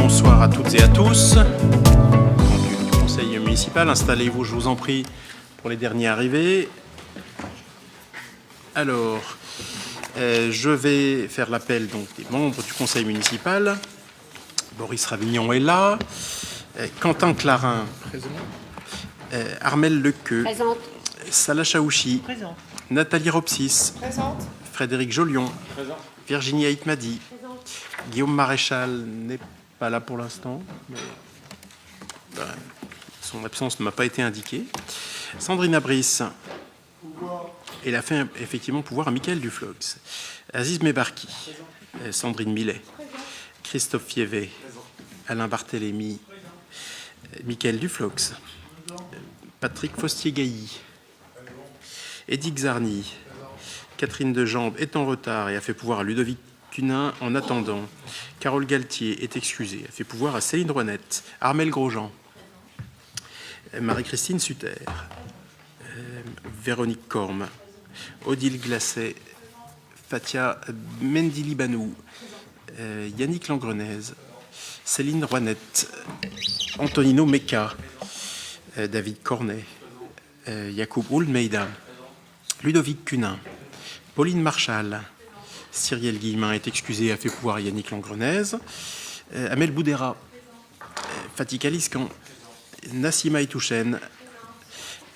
Bonsoir à toutes et à tous. Du conseil municipal, installez-vous, je vous en prie, pour les derniers arrivés. Alors, je vais faire l'appel donc des membres du conseil municipal. Boris Ravignon est là. Quentin Clarin. Présent. Armelle Lequeux. Présente. Salah Chaouchi. Présent. Nathalie Ropsis. Présente. Frédéric Jolion. Présent. Virginie Aïtmadi. Présente. Guillaume Maréchal n'est pas là pour l'instant. Mais son absence ne m'a pas été indiquée. Sandrine Abris. Et la fait effectivement pouvoir à Mickaël Duflox. Aziz Mebarki. Sandrine Millet. Christophe Fievet. Alain Barthélémy. Mickaël Duflox. Patrick Fostier-Gailly. Edith Xarny. Catherine Dejambe est en retard et a fait pouvoir à Ludovic Cunin en attendant. Carole Galtier est excusée, a fait pouvoir à Céline Rouennette. Armelle Grosjean. Marie-Christine Sutter. Véronique Corme. Odile Glacet. Fatia Mendilibanou. Yannick Langrenez. Céline Rouennette. Antonino Mecca. David Cornet. Yacoub Oulmeida. Ludovic Cunin. Pauline Marchal. Cyrielle Guillemin est excusée, a fait pouvoir à Yannick Langrenez. Amel Boudera. Fatih Aliscan. Nassima Itouchen.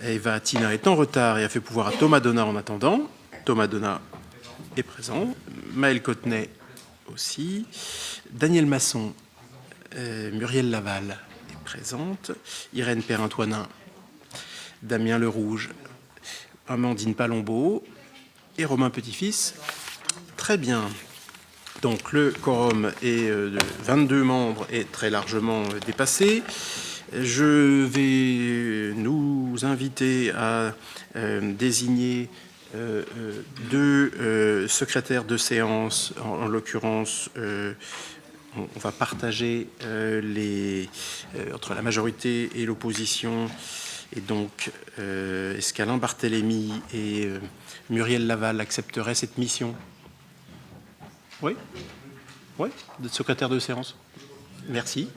Eva Tina est en retard et a fait pouvoir à Thomas Donat en attendant. Thomas Donat est présent. Maëlle Cotenay aussi. Daniel Masson. Muriel Laval est présente. Irène Perrin-Toinin. Damien Lerouge. Amandine Palombo. Et Romain Petit-Fils. Très bien. Donc le quorum est de 22 membres est très largement dépassé. Je vais nous inviter à désigner deux secrétaires de séance. En l'occurrence, on va partager entre la majorité et l'opposition. Et donc, est-ce qu'Alain Barthélémy et Muriel Laval accepteraient cette mission ? Oui ? Oui, d'être secrétaire de séance. Merci.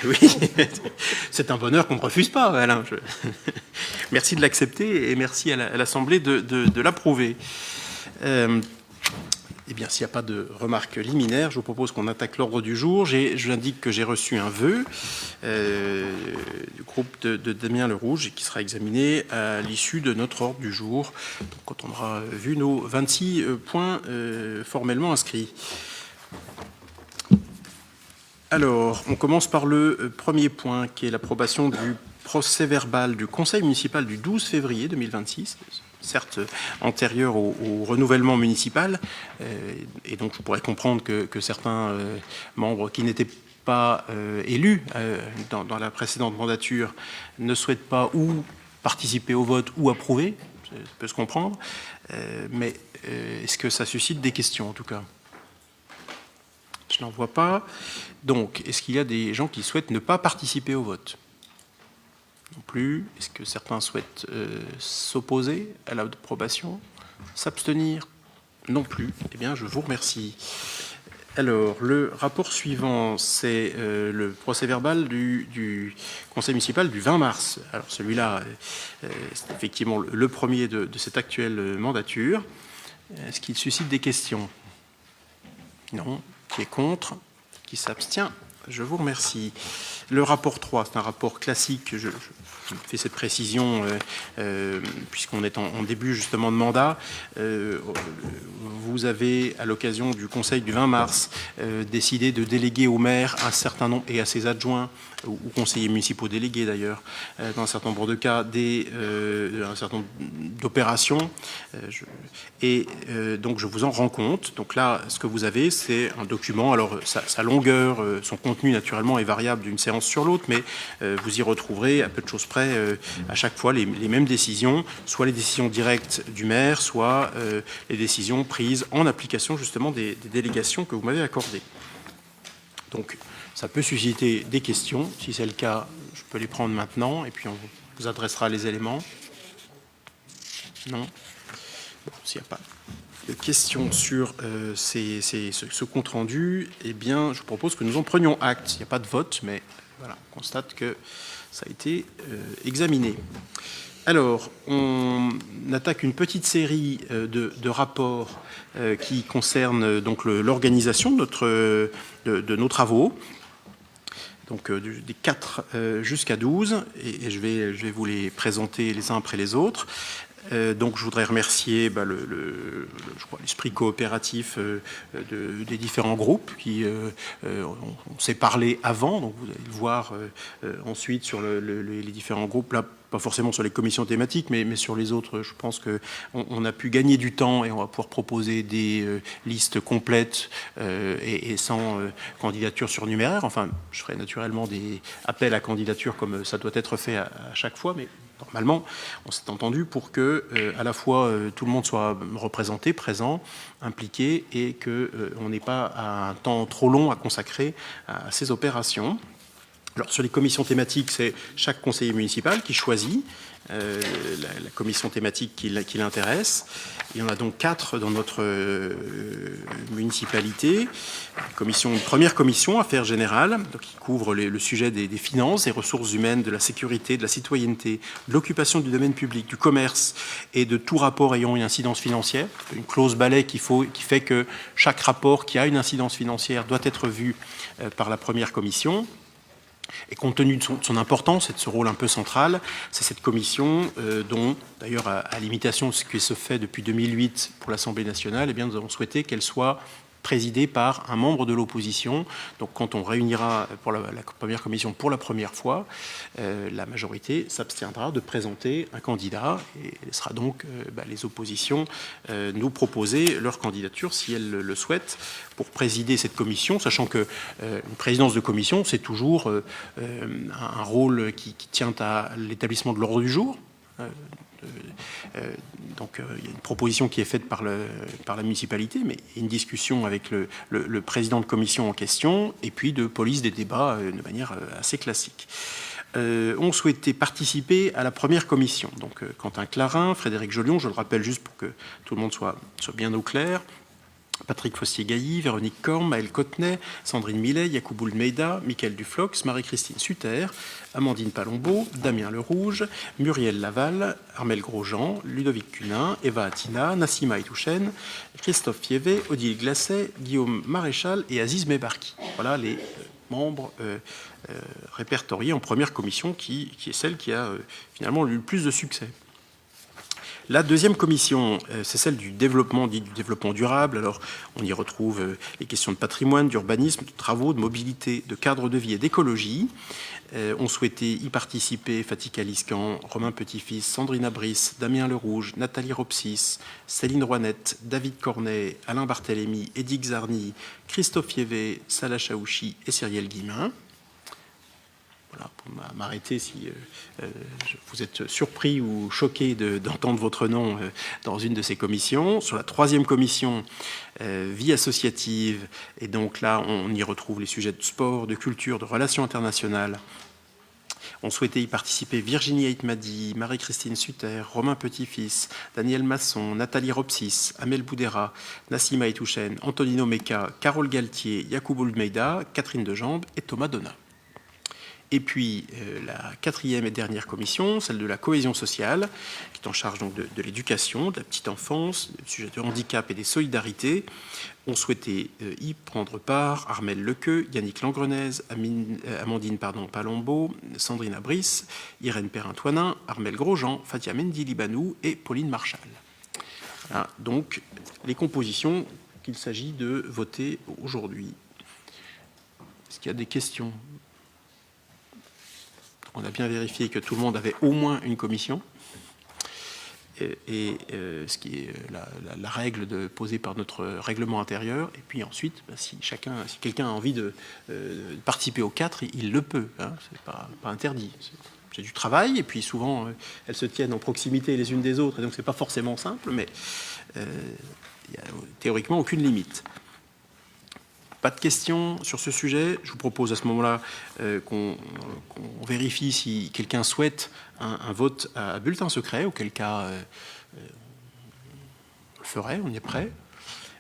Oui, c'est un bonheur qu'on ne refuse pas, Alain. Merci de l'accepter et merci à l'Assemblée de l'approuver. Eh bien, s'il n'y a pas de remarques liminaires, je vous propose qu'on attaque l'ordre du jour. Je l'indique que j'ai reçu un vœu du groupe de Damien Lerouge qui sera examiné à l'issue de notre ordre du jour, quand on aura vu nos 26 points formellement inscrits. Alors, on commence par le premier point, qui est l'approbation du procès-verbal du Conseil municipal du 12 février 2026, certes antérieur au renouvellement municipal, et donc je pourrais comprendre que certains membres qui n'étaient pas élus dans la précédente mandature ne souhaitent pas ou participer au vote ou approuver, ça peut se comprendre, mais est-ce que ça suscite des questions en tout cas ? Je n'en vois pas. Donc, est-ce qu'il y a des gens qui souhaitent ne pas participer au vote ? Non plus. Est-ce que certains souhaitent s'opposer à l'approbation ? S'abstenir ? Non plus. Eh bien, je vous remercie. Alors, le rapport suivant, c'est le procès-verbal du Conseil municipal du 20 mars. Alors, celui-là, c'est effectivement le premier de cette actuelle mandature. Est-ce qu'il suscite des questions ? Non. Qui est contre, qui s'abstient, je vous remercie. Le rapport 3, c'est un rapport classique, je fais cette précision puisqu'on est en début justement de mandat. Vous avez, à l'occasion du Conseil du 20 mars, décidé de déléguer au maire un certain nombre, et à ses adjoints, ou conseillers municipaux délégués d'ailleurs, dans un certain nombre de cas, un certain nombre d'opérations. Donc je vous en rends compte. Donc là, ce que vous avez, c'est un document. Alors sa longueur, son contenu naturellement est variable d'une séance sur l'autre, mais vous y retrouverez à peu de choses près à chaque fois les mêmes décisions, soit les décisions directes du maire, soit les décisions prises en application justement des délégations que vous m'avez accordées. Donc ça peut susciter des questions. Si c'est le cas, je peux les prendre maintenant et puis on vous adressera les éléments. Non ? Bon, s'il n'y a pas de questions sur ce compte-rendu, eh bien, je vous propose que nous en prenions acte. Il n'y a pas de vote, mais voilà, on constate que ça a été examiné. Alors, on attaque une petite série de rapports qui concernent donc l'organisation de nos travaux. Donc des 4 jusqu'à 12, et je vais vous les présenter les uns après les autres. Donc je voudrais remercier l'esprit coopératif des différents groupes qui on s'est parlé avant, donc vous allez le voir ensuite sur les différents groupes, là pas forcément sur les commissions thématiques, mais sur les autres, je pense qu'on a pu gagner du temps et on va pouvoir proposer des listes complètes et sans candidature surnuméraire. Enfin, je ferai naturellement des appels à candidature comme ça doit être fait à chaque fois, mais normalement, on s'est entendu pour que, à la fois, tout le monde soit représenté, présent, impliqué, et qu'on n'ait pas un temps trop long à consacrer à ces opérations. Alors, sur les commissions thématiques, c'est chaque conseiller municipal qui choisit la commission thématique qui l'intéresse. Il y en a donc 4 dans notre municipalité. Première commission, affaires générales, donc qui couvre le sujet des finances, des ressources humaines, de la sécurité, de la citoyenneté, de l'occupation du domaine public, du commerce et de tout rapport ayant une incidence financière. Une clause balai qui fait que chaque rapport qui a une incidence financière doit être vu par la première commission. Et compte tenu de son importance et de ce rôle un peu central, c'est cette commission dont, d'ailleurs, à l'imitation de ce qui se fait depuis 2008 pour l'Assemblée nationale, eh bien, nous avons souhaité qu'elle soit présidée par un membre de l'opposition. Donc quand on réunira pour la première commission pour la première fois, la majorité s'abstiendra de présenter un candidat et laissera donc les oppositions nous proposer leur candidature si elles le souhaitent pour présider cette commission, sachant que une présidence de commission, c'est toujours un rôle qui tient à l'établissement de l'ordre du jour. Donc il y a une proposition qui est faite par la municipalité, mais une discussion avec le président de commission en question, et puis de police des débats de manière assez classique. Ont souhaité participer à la première commission. Donc Quentin Clarin, Frédéric Jolion, je le rappelle juste pour que tout le monde soit bien au clair, Patrick Fossier-Gailly, Véronique Corme, Maëlle Cottenay, Sandrine Millet, Yacouboul Meida, Michael Duflox, Marie-Christine Sutter, Amandine Palombo, Damien Lerouge, Muriel Laval, Armel Grosjean, Ludovic Cunin, Eva Attina, Nassima Itouchen, Christophe Fievé, Odile Glacet, Guillaume Maréchal et Aziz Mebarki. Voilà les membres répertoriés en première commission qui est celle qui a finalement eu le plus de succès. La deuxième commission, c'est celle du développement, dit du développement durable. Alors, on y retrouve les questions de patrimoine, d'urbanisme, de travaux, de mobilité, de cadre de vie et d'écologie. Ont souhaité y participer Fatika Liscan, Romain Petit-Fils, Sandrine Abris, Damien Lerouge, Nathalie Ropsis, Céline Rouanette, David Cornet, Alain Barthélémy, Eddy Xarny, Christophe Yévé, Salah Chaouchi et Cyrielle Guillemin. Voilà, pour m'arrêter si vous êtes surpris ou choqué d'entendre votre nom dans une de ces commissions. Sur la troisième commission, vie associative, et donc là, on y retrouve les sujets de sport, de culture, de relations internationales. On souhaitait y participer Virginie Aitmadi, Marie-Christine Sutter, Romain Petit-Fils, Daniel Masson, Nathalie Ropsis, Amel Boudera, Nassima Itouchen, Antonino Mecca, Carole Galtier, Yacouboul Meida, Catherine Dejambe et Thomas Donat. Et puis la quatrième et dernière commission, celle de la cohésion sociale, qui est en charge donc de l'éducation, de la petite enfance, du sujet de handicap et des solidarités. On souhaitait y prendre part Armel Lequeux, Yannick Langrenez, Amandine Palombo, Sandrine Abris, Irène Perrin-Toinin, Armel Grosjean, Fatia Mendy-Libanou et Pauline Marchal. Voilà, donc les compositions qu'il s'agit de voter aujourd'hui. Est-ce qu'il y a des questions ? On a bien vérifié que tout le monde avait au moins une commission. Et ce qui est la règle posée par notre règlement intérieur. Et puis ensuite, si quelqu'un a envie de participer aux 4, il le peut. Hein, c'est pas interdit. C'est du travail. Et puis souvent, elles se tiennent en proximité les unes des autres. Et donc, c'est pas forcément simple, mais il n'y a théoriquement aucune limite. Pas de questions sur ce sujet. Je vous propose à ce moment-là qu'on vérifie si quelqu'un souhaite un vote à bulletin secret, auquel cas on le ferai, on est prêt.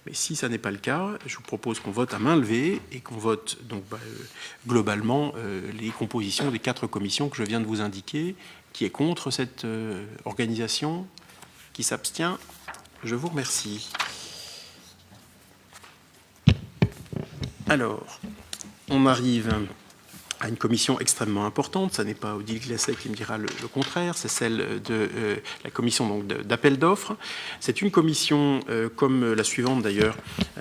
Mais si ça n'est pas le cas, je vous propose qu'on vote à main levée et qu'on vote donc globalement les compositions des 4 commissions que je viens de vous indiquer. Qui est contre cette organisation? Qui s'abstient? Je vous remercie. Alors, on arrive à une commission extrêmement importante. Ça n'est pas Odile Glacet qui me dira le contraire, c'est celle de la commission d'appel d'offres. C'est une commission, comme la suivante d'ailleurs,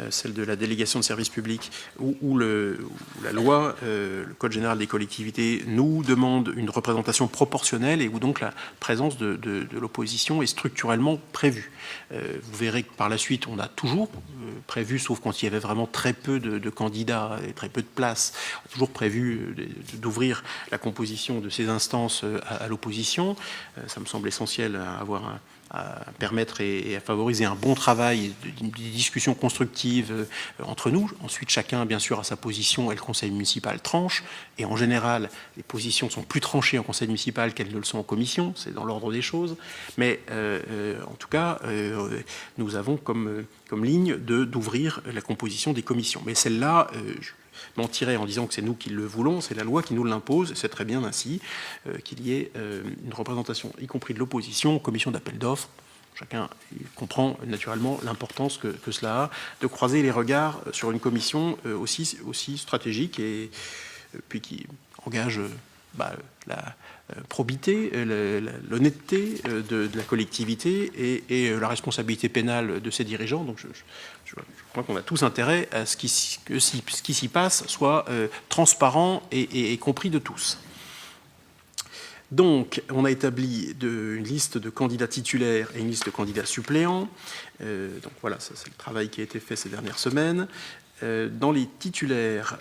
celle de la délégation de services publics, où la loi, le Code général des collectivités, nous demande une représentation proportionnelle et où donc la présence de l'opposition est structurellement prévue. Vous verrez que par la suite, on a toujours prévu, sauf quand il y avait vraiment très peu de candidats et très peu de places, on a toujours prévu d'ouvrir la composition de ces instances à l'opposition. Ça me semble essentiel à permettre et à favoriser un bon travail, des discussions constructives entre nous. Ensuite, chacun, bien sûr, a sa position et le conseil municipal tranche. Et en général, les positions sont plus tranchées en conseil municipal qu'elles ne le sont en commission. C'est dans l'ordre des choses. Mais en tout cas, nous avons comme ligne d'ouvrir la composition des commissions. Mais celle-là, mentirais en disant que c'est nous qui le voulons, c'est la loi qui nous l'impose, c'est très bien ainsi qu'il y ait une représentation, y compris de l'opposition, aux commissions d'appel d'offres. Chacun comprend naturellement l'importance que cela a de croiser les regards sur une commission aussi stratégique et puis qui engage la probité, l'honnêteté de la collectivité et la responsabilité pénale de ses dirigeants. Donc je crois qu'on a tous intérêt à ce qui s'y passe soit transparent et compris de tous. Donc, on a établi une liste de candidats titulaires et une liste de candidats suppléants. Donc voilà, ça c'est le travail qui a été fait ces dernières semaines. Dans les titulaires,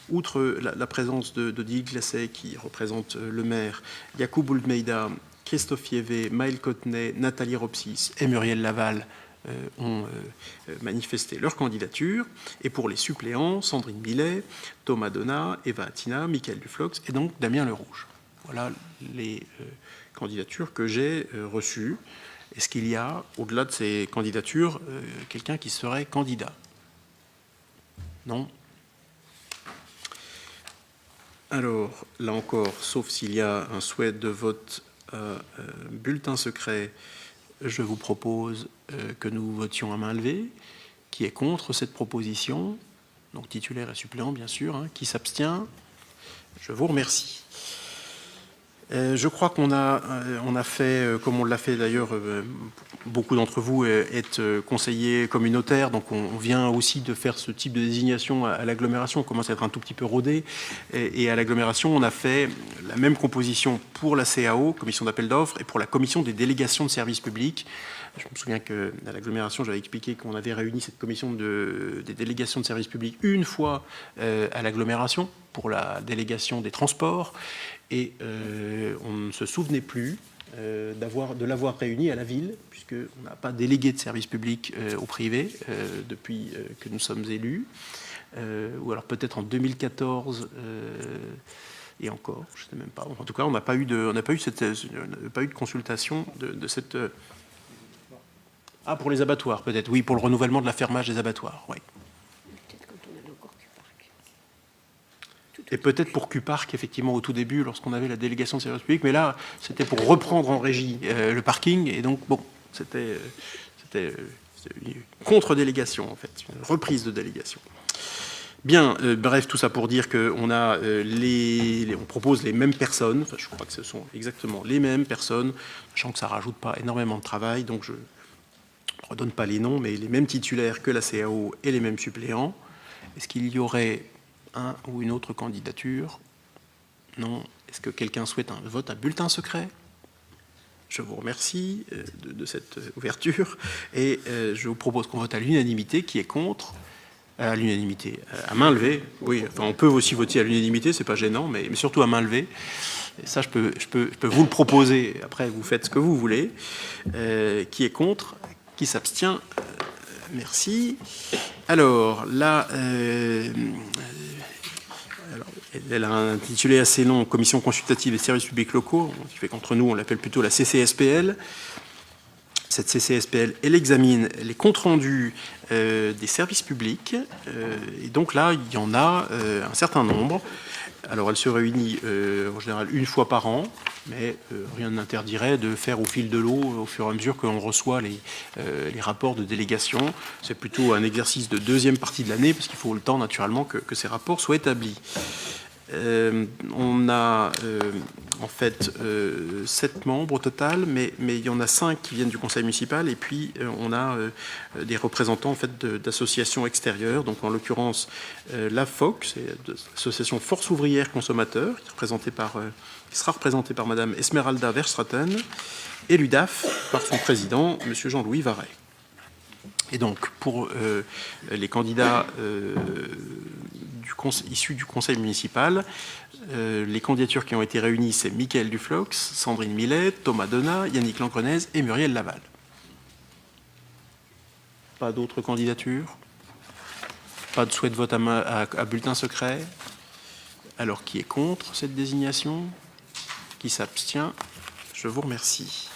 outre la présence d'Odile Glacet qui représente le maire, Yacoub Oulmeida, Christophe Yévé, Maël Cottenay, Nathalie Ropsis et Muriel Laval ont manifesté leur candidature. Et pour les suppléants, Sandrine Millet, Thomas Donat, Eva Attina, Michael Duflox et donc Damien Lerouge. Voilà les candidatures que j'ai reçues. Est-ce qu'il y a, au-delà de ces candidatures, quelqu'un qui serait candidat? Non. Alors, là encore, sauf s'il y a un souhait de vote bulletin secret, je vous propose que nous votions à main levée. Qui est contre cette proposition? Donc titulaire et suppléant, bien sûr. Qui s'abstient? Je vous remercie. Je crois qu'on a fait, comme on l'a fait d'ailleurs, beaucoup d'entre vous êtes conseillers communautaires, donc on vient aussi de faire ce type de désignation à l'agglomération, on commence à être un tout petit peu rodé, et à l'agglomération, on a fait la même composition pour la CAO, commission d'appel d'offres, et pour la commission des délégations de services publics. Je me souviens qu'à l'agglomération, j'avais expliqué qu'on avait réuni cette commission des délégations de services publics une fois à l'agglomération, pour la délégation des transports, et on ne se souvenait plus de l'avoir réunie à la ville, puisqu'on n'a pas délégué de service public au privé depuis que nous sommes élus, ou alors peut-être en 2014 et encore, je ne sais même pas. En tout cas, on n'a pas eu de consultation de cette... Ah, pour les abattoirs, peut-être, oui, pour le renouvellement de la fermage des abattoirs, oui. Et peut-être pour Q-Park, effectivement, au tout début, lorsqu'on avait la délégation de services publics, mais là, c'était pour reprendre en régie le parking, et donc, bon, c'était une contre-délégation, en fait, une reprise de délégation. Bien, bref, tout ça pour dire qu'on on propose les mêmes personnes, enfin, je crois que ce sont exactement les mêmes personnes, sachant que ça ne rajoute pas énormément de travail, donc je ne redonne pas les noms, mais les mêmes titulaires que la CAO et les mêmes suppléants. Est-ce qu'il y aurait un ou une autre candidature? Non. Est-ce que quelqu'un souhaite un vote à bulletin secret? Je vous remercie de cette ouverture et je vous propose qu'on vote à l'unanimité. Qui est contre? À l'unanimité, à main levée. Oui, enfin, on peut aussi voter à l'unanimité, c'est pas gênant, mais surtout à main levée. Et ça, je peux vous le proposer. Après, vous faites ce que vous voulez. Qui est contre? Qui s'abstient? Merci. Alors, là, elle a un intitulé assez long, Commission consultative des services publics locaux, qui fait qu'entre nous, on l'appelle plutôt la CCSPL. Cette CCSPL, elle examine les comptes rendus des services publics. Et donc là, il y en a un certain nombre. Alors, elle se réunit en général une fois par an, mais rien n'interdirait de faire au fil de l'eau au fur et à mesure que l'on reçoit les rapports de délégation. C'est plutôt un exercice de deuxième partie de l'année, parce qu'il faut le temps, naturellement, que ces rapports soient établis. On a en fait 7 membres au total, mais il y en a 5 qui viennent du conseil municipal, et puis on a des représentants en fait, d'associations extérieures. Donc en l'occurrence la FOC, c'est l'association Force ouvrière consommateur, qui sera représentée par Madame Esmeralda Verstraeten, et l'UDAF par son président, Monsieur Jean-Louis Varret. Et donc, pour les candidats issus du conseil municipal, les candidatures qui ont été réunies, c'est Mickaël Duflox, Sandrine Millet, Thomas Donat, Yannick Lancrenez et Muriel Laval. Pas d'autres candidatures? Pas de souhait de vote à bulletin secret? Alors, qui est contre cette désignation? Qui s'abstient? Je vous remercie.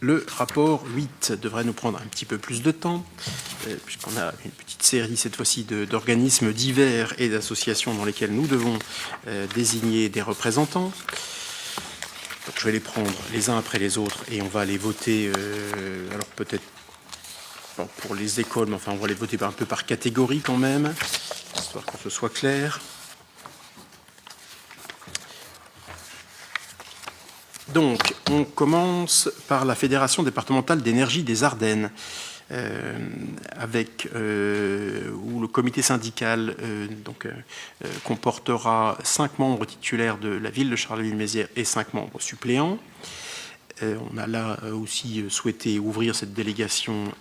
Le rapport 8 devrait nous prendre un petit peu plus de temps, puisqu'on a une petite série, cette fois-ci, d'organismes divers et d'associations dans lesquelles nous devons désigner des représentants. Donc, je vais les prendre les uns après les autres et on va les voter, alors peut-être pas pour les écoles, mais enfin on va les voter un peu par catégorie quand même, histoire que ce soit clair. Donc, on commence par la Fédération départementale d'énergie des Ardennes, où le comité syndical comportera 5 membres titulaires de la ville de Charleville-Mézières et 5 membres suppléants. On a là aussi souhaité ouvrir cette délégation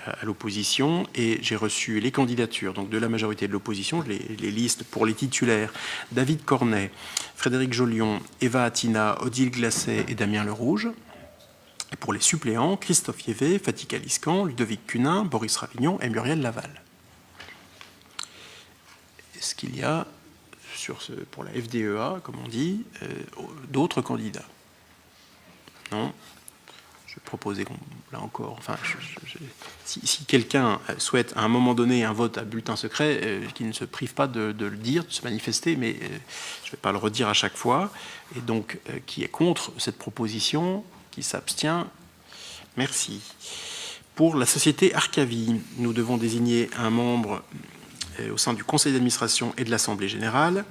à l'opposition, et j'ai reçu les candidatures donc, de la majorité de l'opposition, les listes pour les titulaires: David Cornet, Frédéric Jolion, Eva Attina, Odile Glacet et Damien Lerouge. Et pour les suppléants, Christophe Yévé, Fatih Aliscan, Ludovic Cunin, Boris Ravignon et Muriel Laval. Est-ce qu'il y a, pour la FDEA, comme on dit, d'autres candidats? Non. Je proposais, là encore, enfin, si quelqu'un souhaite à un moment donné un vote à bulletin secret, qu'il ne se prive pas de le dire, de se manifester, mais je ne vais pas le redire à chaque fois. Et donc, qui est contre cette proposition? Qui s'abstient? Merci. Pour la société Arcavie, nous devons désigner un membre au sein du conseil d'administration et de l'Assemblée générale.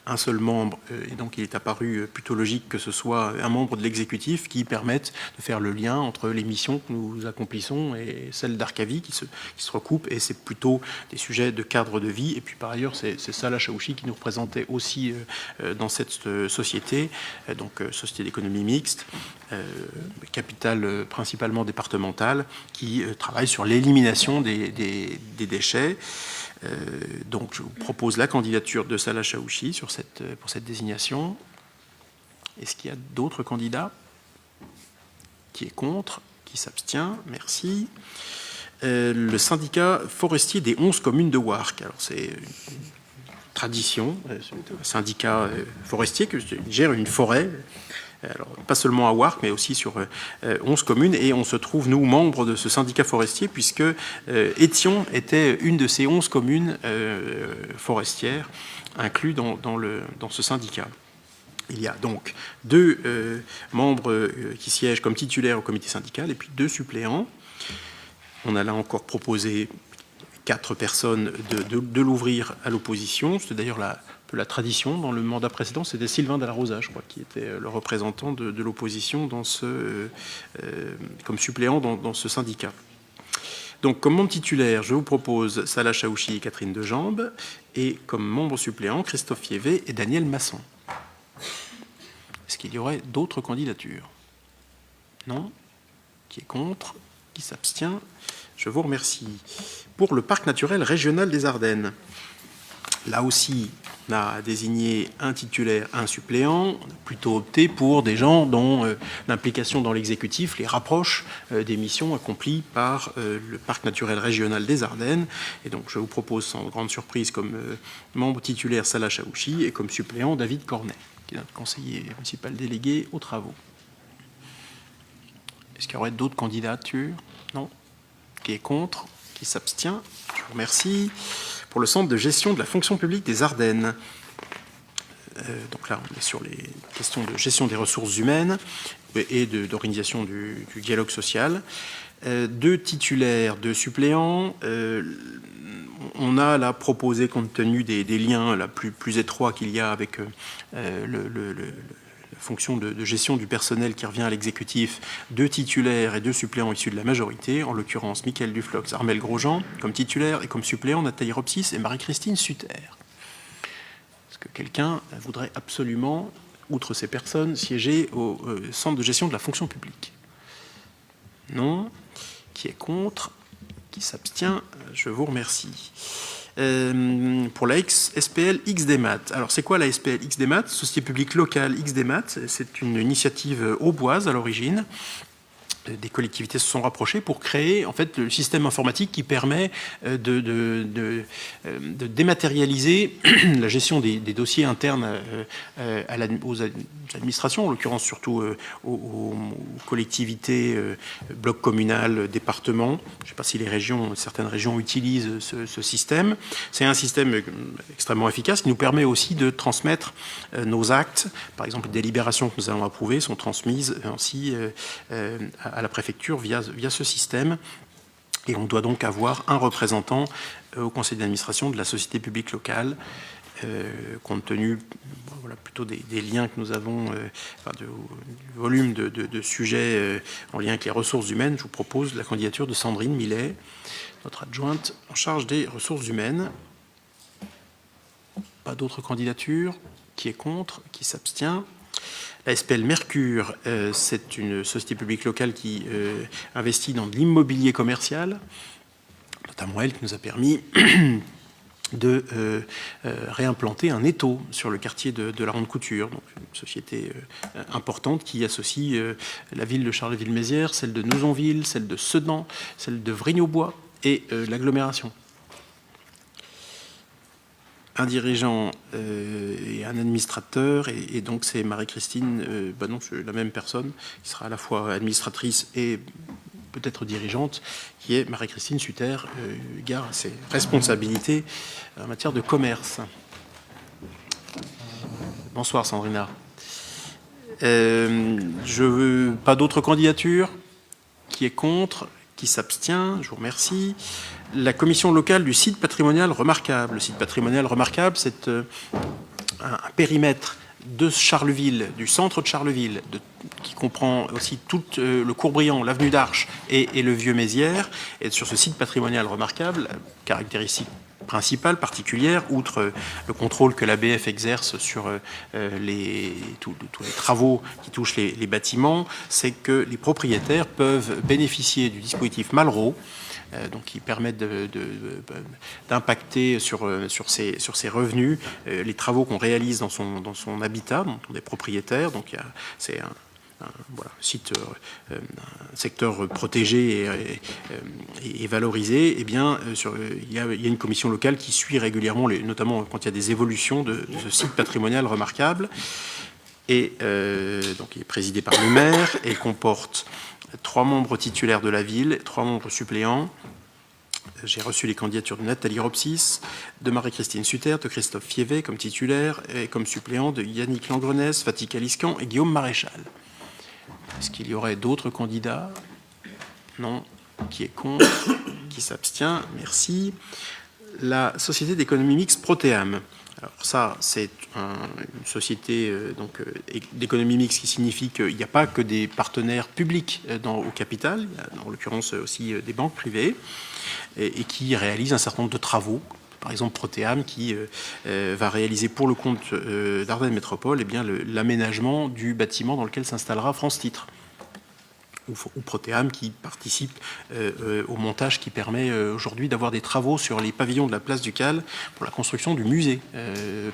Un seul membre, et donc il est apparu plutôt logique que ce soit un membre de l'exécutif qui permette de faire le lien entre les missions que nous accomplissons et celles d'Arcavie qui se recoupent, et c'est plutôt des sujets de cadre de vie. Et puis par ailleurs, c'est Salah Chaouchi qui nous représentait aussi dans cette société, donc société d'économie mixte, capitale principalement départementale, qui travaille sur l'élimination des déchets. Donc je vous propose la candidature de Salah Chaouchi pour cette désignation. Est-ce qu'il y a d'autres candidats? Qui est contre? Qui s'abstient? Merci. Le syndicat forestier des 11 communes de Warcq. Alors c'est une tradition, c'est un syndicat forestier qui gère une forêt. Alors, pas seulement à Warcq, mais aussi sur 11 communes. Et on se trouve, nous, membres de ce syndicat forestier, puisque Étion était une de ces 11 communes forestières incluses dans ce syndicat. Il y a donc 2 membres qui siègent comme titulaires au comité syndical et puis 2 suppléants. On a là encore proposé 4 personnes de l'ouvrir à l'opposition. C'était d'ailleurs un peu la tradition. Dans le mandat précédent, c'était Sylvain Delarosa, je crois, qui était le représentant de l'opposition comme suppléant dans ce syndicat. Donc, comme membre titulaire, je vous propose Salah Chaouchi et Catherine Dejambes, et comme membre suppléant, Christophe Yévé et Daniel Masson. Est-ce qu'il y aurait d'autres candidatures? Non. Qui est contre? Qui s'abstient? Je vous remercie. Pour le parc naturel régional des Ardennes, là aussi, on a désigné un titulaire, un suppléant. On a plutôt opté pour des gens dont l'implication dans l'exécutif les rapproche des missions accomplies par le parc naturel régional des Ardennes. Et donc, je vous propose sans grande surprise comme membre titulaire Salah Chaouchi et comme suppléant David Cornet, qui est notre conseiller municipal délégué aux travaux. Est-ce qu'il y aurait d'autres candidatures? Non. Qui est contre? Qui s'abstient? Je vous remercie. Pour le Centre de gestion de la fonction publique des Ardennes. Donc là, on est sur les questions de gestion des ressources humaines et d'organisation du dialogue social. 2 titulaires, 2 suppléants. On a là proposé, compte tenu des liens là, plus étroits qu'il y a avec la fonction de gestion du personnel qui revient à l'exécutif, 2 titulaires et 2 suppléants issus de la majorité, en l'occurrence Mickaël Duflox, Armel Grosjean, comme titulaire, et comme suppléant Nathalie Ropsis et Marie-Christine Sutter. Est-ce que quelqu'un voudrait absolument, outre ces personnes, siéger au Centre de gestion de la fonction publique? Non. Qui est contre? Qui s'abstient? Je vous remercie. Pour la SPL XDMAT. Alors, c'est quoi la SPL XDMAT? Société publique locale XDMAT. C'est une initiative auboise à l'origine. Des collectivités se sont rapprochées pour créer en fait le système informatique qui permet de dématérialiser la gestion des dossiers internes aux administrations, en l'occurrence surtout aux collectivités, blocs communaux, départements. Je ne sais pas si certaines régions utilisent ce système. C'est un système extrêmement efficace qui nous permet aussi de transmettre nos actes. Par exemple, les délibérations que nous allons approuver sont transmises ainsi à la préfecture via ce système. Et on doit donc avoir un représentant au conseil d'administration de la société publique locale, compte tenu plutôt des liens que nous avons, du volume de sujets en lien avec les ressources humaines. Je vous propose la candidature de Sandrine Millet, notre adjointe en charge des ressources humaines. Pas d'autres candidatures? Qui est contre? Qui s'abstient? La SPL Mercure, c'est une société publique locale qui investit dans de l'immobilier commercial, notamment elle qui nous a permis de réimplanter un étau sur le quartier de la Ronde Couture. Donc une société importante qui associe la ville de Charleville-Mézières, celle de Nouzonville, celle de Sedan, celle de Vrigne-aux-Bois et l'agglomération. Un dirigeant et un administrateur, et donc c'est Marie-Christine, c'est la même personne, qui sera à la fois administratrice et peut-être dirigeante, qui est Marie-Christine Sutter, gare à ses responsabilités en matière de commerce. Bonsoir Sandrina. Pas d'autres candidatures? Qui est contre? Qui s'abstient? Je vous remercie. La commission locale du site patrimonial remarquable. Le site patrimonial remarquable, c'est un périmètre de Charleville, du centre de Charleville, qui comprend aussi tout le Courbriand, l'avenue d'Arche et le Vieux-Mézières. Et sur ce site patrimonial remarquable, caractéristique principale, particulière, outre le contrôle que l'ABF exerce sur tous les travaux qui touchent les bâtiments, c'est que les propriétaires peuvent bénéficier du dispositif Malraux, donc qui permet d'impacter sur ses revenus les travaux qu'on réalise dans son habitat, donc des propriétaires. Donc c'est un site, un secteur protégé et valorisé. Eh bien, il y a une commission locale qui suit régulièrement, notamment quand il y a des évolutions de ce site patrimonial remarquable. Et donc, il est présidé par le maire et comporte 3 membres titulaires de la ville, 3 membres suppléants. J'ai reçu les candidatures de Nathalie Ropsis, de Marie-Christine Sutter, de Christophe Fievet comme titulaire et comme suppléant de Yannick Langrenès, Fatih Aliscan et Guillaume Maréchal. Est-ce qu'il y aurait d'autres candidats? Non. Qui est contre? Qui s'abstient? Merci. La société d'économie mixte Proteam. Alors ça, c'est une société d'économie mixte qui signifie qu'il n'y a pas que des partenaires publics au capital, il y a en l'occurrence aussi des banques privées, et qui réalisent un certain nombre de travaux. Par exemple, Proteam qui va réaliser pour le compte d'Ardennes Métropole l'aménagement du bâtiment dans lequel s'installera France Titre. Ou Proteam qui participe au montage qui permet aujourd'hui d'avoir des travaux sur les pavillons de la place Ducale pour la construction du musée,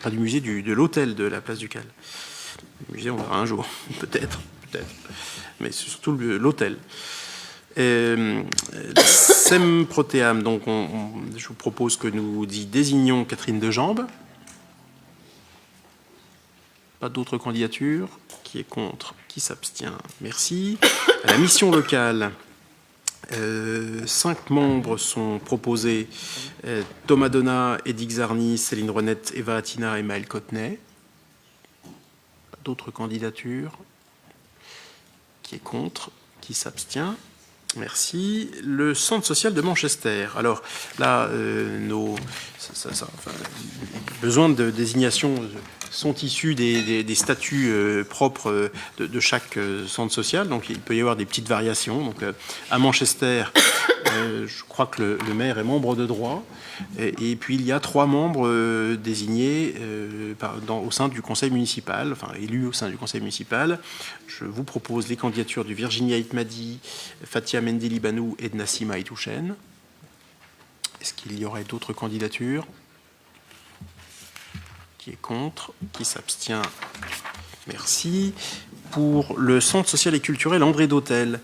pas du musée, de l'hôtel de la place Ducale. Le musée, on verra un jour, peut-être, mais c'est surtout l'hôtel. SEM Proteam, donc je vous propose que nous désignions Catherine Dejambes. Pas d'autres candidatures? Qui est contre? Qui s'abstient? Merci. À la mission locale, 5 membres sont proposés. Thomas Donat, Eddy Czarny, Céline Rouennette, Eva Attina et Maël Cottenet. Pas d'autres candidatures? Qui est contre? Qui s'abstient? Merci. Le centre social de Manchester. Alors là, les besoins de désignation sont issus des statuts propres de chaque centre social. Donc il peut y avoir des petites variations. Donc à Manchester, je crois que le maire est membre de droit. Et puis il y a 3 membres désignés au sein du conseil municipal, enfin élus au sein du conseil municipal. Je vous propose les candidatures de Virginie Aït-Madi, Fatia Mendeli-Banou et de Nassima Aït-Houchen. Est-ce qu'il y aurait d'autres candidatures? Qui est contre? Qui s'abstient? Merci. Pour le centre social et culturel André d'Hôtel,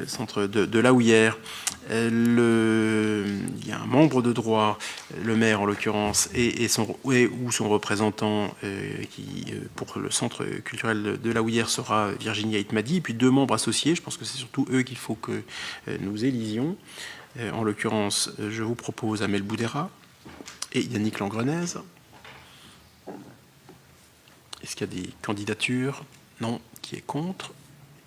centre de La Houillère, il y a un membre de droit, le maire en l'occurrence, ou son représentant qui, pour le centre culturel de La Houillère, sera Virginie Aït-Madi, et puis 2 membres associés. Je pense que c'est surtout eux qu'il faut que nous élisions. En l'occurrence, je vous propose Amel Boudera et Yannick Langrenaise. Est-ce qu'il y a des candidatures? Non. Qui est contre?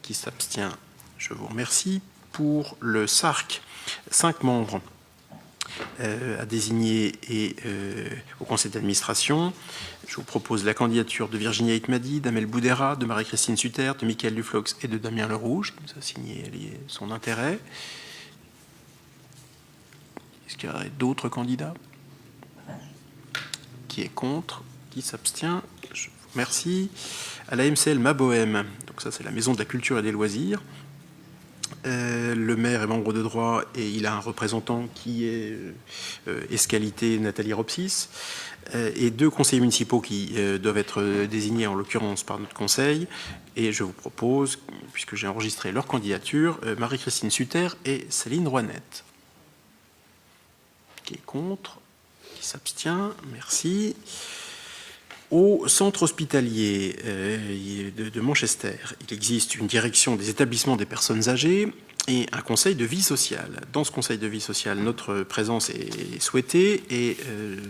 Qui s'abstient? Je vous remercie. Pour le SARC, 5 membres à désigner et au conseil d'administration. Je vous propose la candidature de Virginie Aït-Madi, d'Amel Boudera, de Marie-Christine Sutter, de Michael Duflox et de Damien Lerouge, qui nous a signé son intérêt. Est-ce qu'il y aurait d'autres candidats? Qui est contre? Qui s'abstient? Je vous remercie. À la MCL Mabohème, donc ça c'est la maison de la culture et des loisirs. Le maire est membre de droit et il a un représentant qui est Escalité Nathalie Ropsis, et 2 conseillers municipaux qui doivent être désignés en l'occurrence par notre conseil. Et je vous propose, puisque j'ai enregistré leur candidature, Marie-Christine Sutter et Céline Rouennette. Qui est contre? Qui s'abstient? Merci. Au centre hospitalier de Manchester, il existe une direction des établissements des personnes âgées et un conseil de vie sociale. Dans ce conseil de vie sociale, notre présence est souhaitée et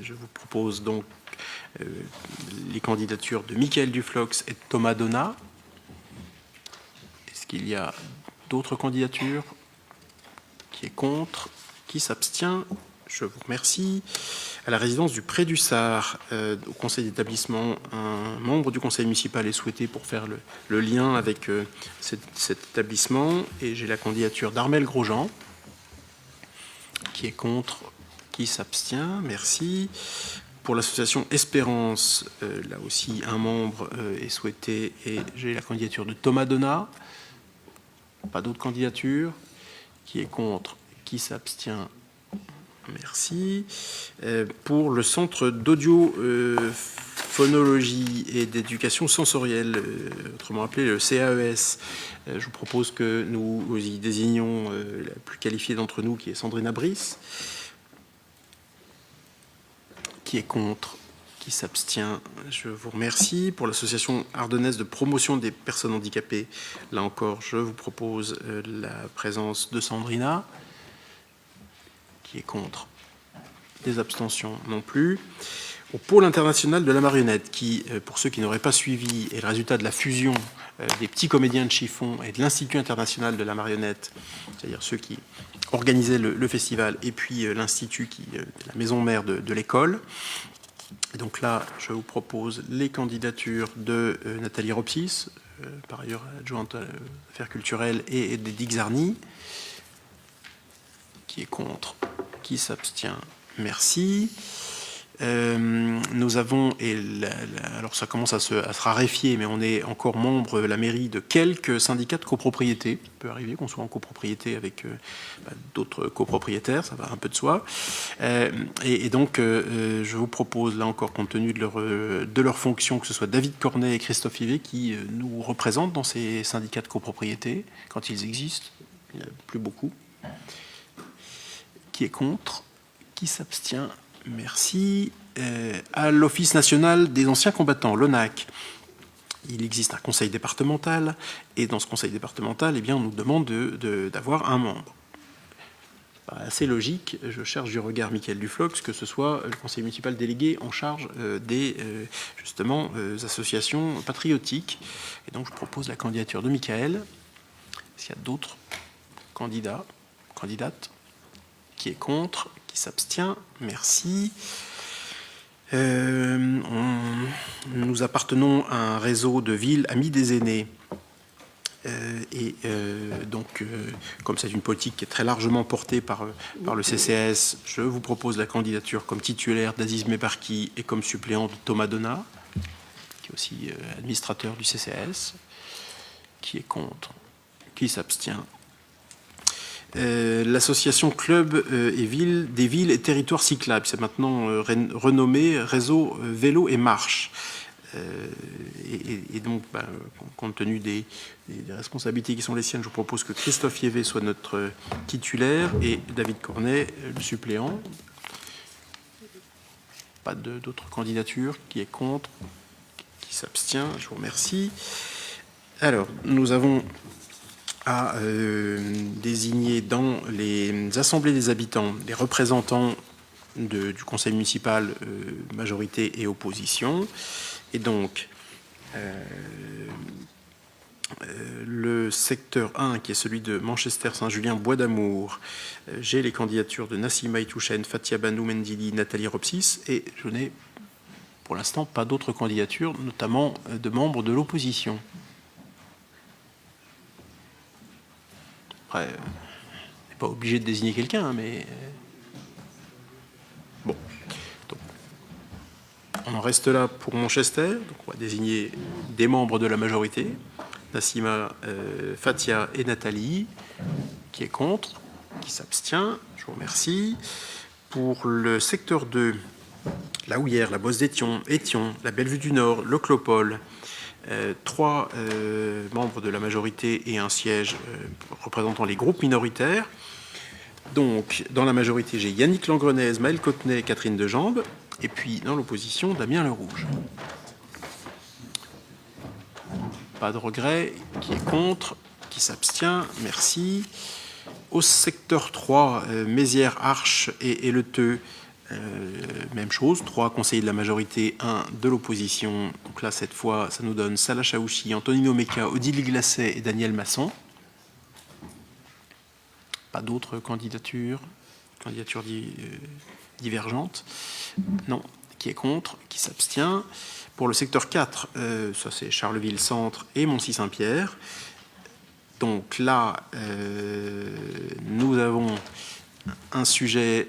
je vous propose donc les candidatures de Michael Duflox et de Thomas Donat. Est-ce qu'il y a d'autres candidatures? Qui est contre? Qui s'abstient? Je vous remercie. À la résidence du Pré du Sar, au conseil d'établissement, un membre du conseil municipal est souhaité pour faire le lien avec cet établissement. Et j'ai la candidature d'Armel Grosjean. Qui est contre? Qui s'abstient? Merci. Pour l'association Espérance, là aussi, un membre est souhaité et j'ai la candidature de Thomas Donat. Pas d'autres candidatures? Qui est contre? Qui s'abstient? Merci. Pour le centre d'audiophonologie et d'éducation sensorielle, autrement appelé le CAES, je vous propose que nous y désignions la plus qualifiée d'entre nous, qui est Sandrine Abris. Qui est contre? Qui s'abstient? Je vous remercie. Pour l'association ardennaise de promotion des personnes handicapées, là encore, je vous propose la présence de Sandrina. Qui est contre? Des abstentions non plus. Au pôle international de la marionnette, qui, pour ceux qui n'auraient pas suivi, est le résultat de la fusion des petits comédiens de Chiffon et de l'Institut international de la marionnette, c'est-à-dire ceux qui organisaient le festival, et puis l'Institut, qui est la maison mère de l'école. Et donc là, je vous propose les candidatures de Nathalie Ropsis, par ailleurs adjointe à l'affaires culturelles, et d'Eddy Czarny. Qui est contre? Qui s'abstient? Merci. Nous avons, alors ça commence à se raréfier, mais on est encore membre, la mairie, de quelques syndicats de copropriété. Ça peut arriver qu'on soit en copropriété avec d'autres copropriétaires, ça va un peu de soi. Et donc, je vous propose, là encore, compte tenu de leur fonction, que ce soit David Cornet et Christophe Yvet qui nous représentent dans ces syndicats de copropriété, quand ils existent. Il n'y en a plus beaucoup. Qui est contre? Qui s'abstient? Merci. À l'Office national des anciens combattants, l'ONAC, il existe un conseil départemental, et dans ce conseil départemental, eh bien, on nous demande d'avoir un membre. Assez logique, je cherche du regard Michael Duflox, que ce soit le conseil municipal délégué en charge des associations patriotiques. Et donc je propose la candidature de Michael. S'il y a d'autres candidats, candidates, qui est contre, qui s'abstient, merci. Nous appartenons à un réseau de villes amies des aînés. Donc, comme c'est une politique qui est très largement portée par le CCS, je vous propose la candidature comme titulaire d'Aziz Mebarki et comme suppléant de Thomas Donat, qui est aussi administrateur du CCS. Qui est contre? Qui s'abstient? L'association Club et Villes, des villes et territoires cyclables, c'est maintenant renommé Réseau Vélo et Marche. Et donc, compte tenu des responsabilités qui sont les siennes, je vous propose que Christophe Yévé soit notre titulaire et David Cornet le suppléant. Pas d'autres candidatures. Qui est contre? Qui s'abstient? Je vous remercie. Alors, nous avons à désigner dans les assemblées des habitants des représentants du conseil municipal, majorité et opposition. Et donc, le secteur 1, qui est celui de Manchester-Saint-Julien-Bois d'Amour, j'ai les candidatures de Nassima Itouchen, Fatia Banou Mendili, Nathalie Ropsis, et je n'ai pour l'instant pas d'autres candidatures, notamment de membres de l'opposition. Après, on n'est pas obligé de désigner quelqu'un, mais bon. Donc, on en reste là pour Manchester. Donc on va désigner des membres de la majorité. Nassima, Fatia et Nathalie. Qui est contre? Qui s'abstient? Je vous remercie. Pour le secteur 2, la Houillère, la Bosse d'Étion, Étion, la Bellevue du Nord, le Clopole, 3 membres de la majorité et un siège représentant les groupes minoritaires. Donc, dans la majorité, j'ai Yannick Langrenez, Maël Cotenay, Catherine Dejambes. Et puis, dans l'opposition, Damien Lerouge. Pas de regret. Qui est contre? Qui s'abstient? Merci. Au secteur 3, Mézières, Arche et Le Teux, même chose. 3 conseillers de la majorité, 1 de l'opposition. Donc là, cette fois, ça nous donne Salah Chaouchi, Antonino Mecca, Odile Glacet et Daniel Masson. Pas d'autres candidatures divergentes? Non. Qui est contre? Qui s'abstient? Pour le secteur 4, ça c'est Charleville-Centre et Moncy-Saint-Pierre. Donc là, nous avons un sujet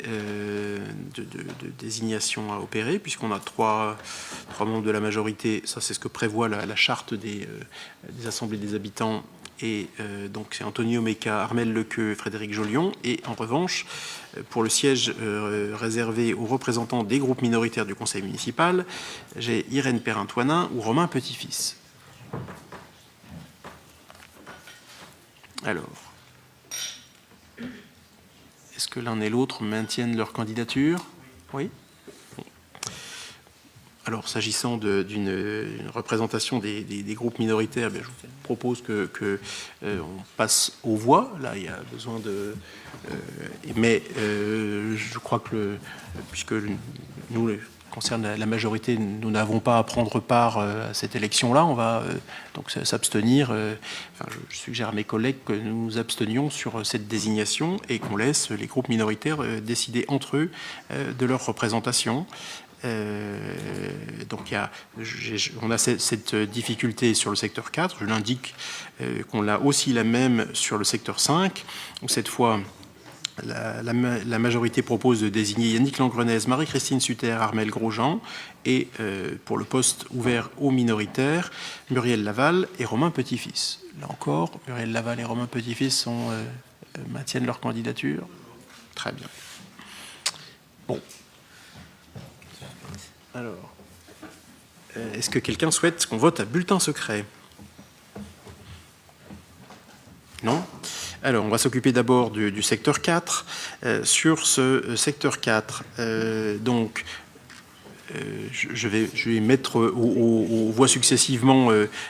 de désignation à opérer, puisqu'on a 3 membres de la majorité. Ça, c'est ce que prévoit la charte des assemblées des habitants. Et donc, c'est Antonio Mecca, Armel Lequeux, Frédéric Jolion. Et en revanche, pour le siège réservé aux représentants des groupes minoritaires du conseil municipal, j'ai Irène Perrin-Toinin ou Romain Petit-Fils. Alors, est-ce que l'un et l'autre maintiennent leur candidature? Oui. Bon. Alors, s'agissant d'une représentation des groupes minoritaires, je vous propose que on passe aux voix. Là, il y a besoin de... mais je crois que, puisque nous, concerne la majorité, nous n'avons pas à prendre part à cette élection-là. On va donc s'abstenir. Je suggère à mes collègues que nous nous abstenions sur cette désignation et qu'on laisse les groupes minoritaires décider entre eux de leur représentation. Donc on a cette difficulté sur le secteur 4. Je l'indique qu'on l'a aussi la même sur le secteur 5, où cette fois la majorité propose de désigner Yannick Langrenez, Marie-Christine Sutter, Armel Grosjean et pour le poste ouvert aux minoritaires, Muriel Laval et Romain Petit-Fils. Là encore, Muriel Laval et Romain Petit-Fils maintiennent leur candidature. Très bien. Bon. Alors, est-ce que quelqu'un souhaite qu'on vote à bulletin secret? Non? Alors, on va s'occuper d'abord du secteur 4. Sur ce secteur 4, donc, je vais mettre aux voix successivement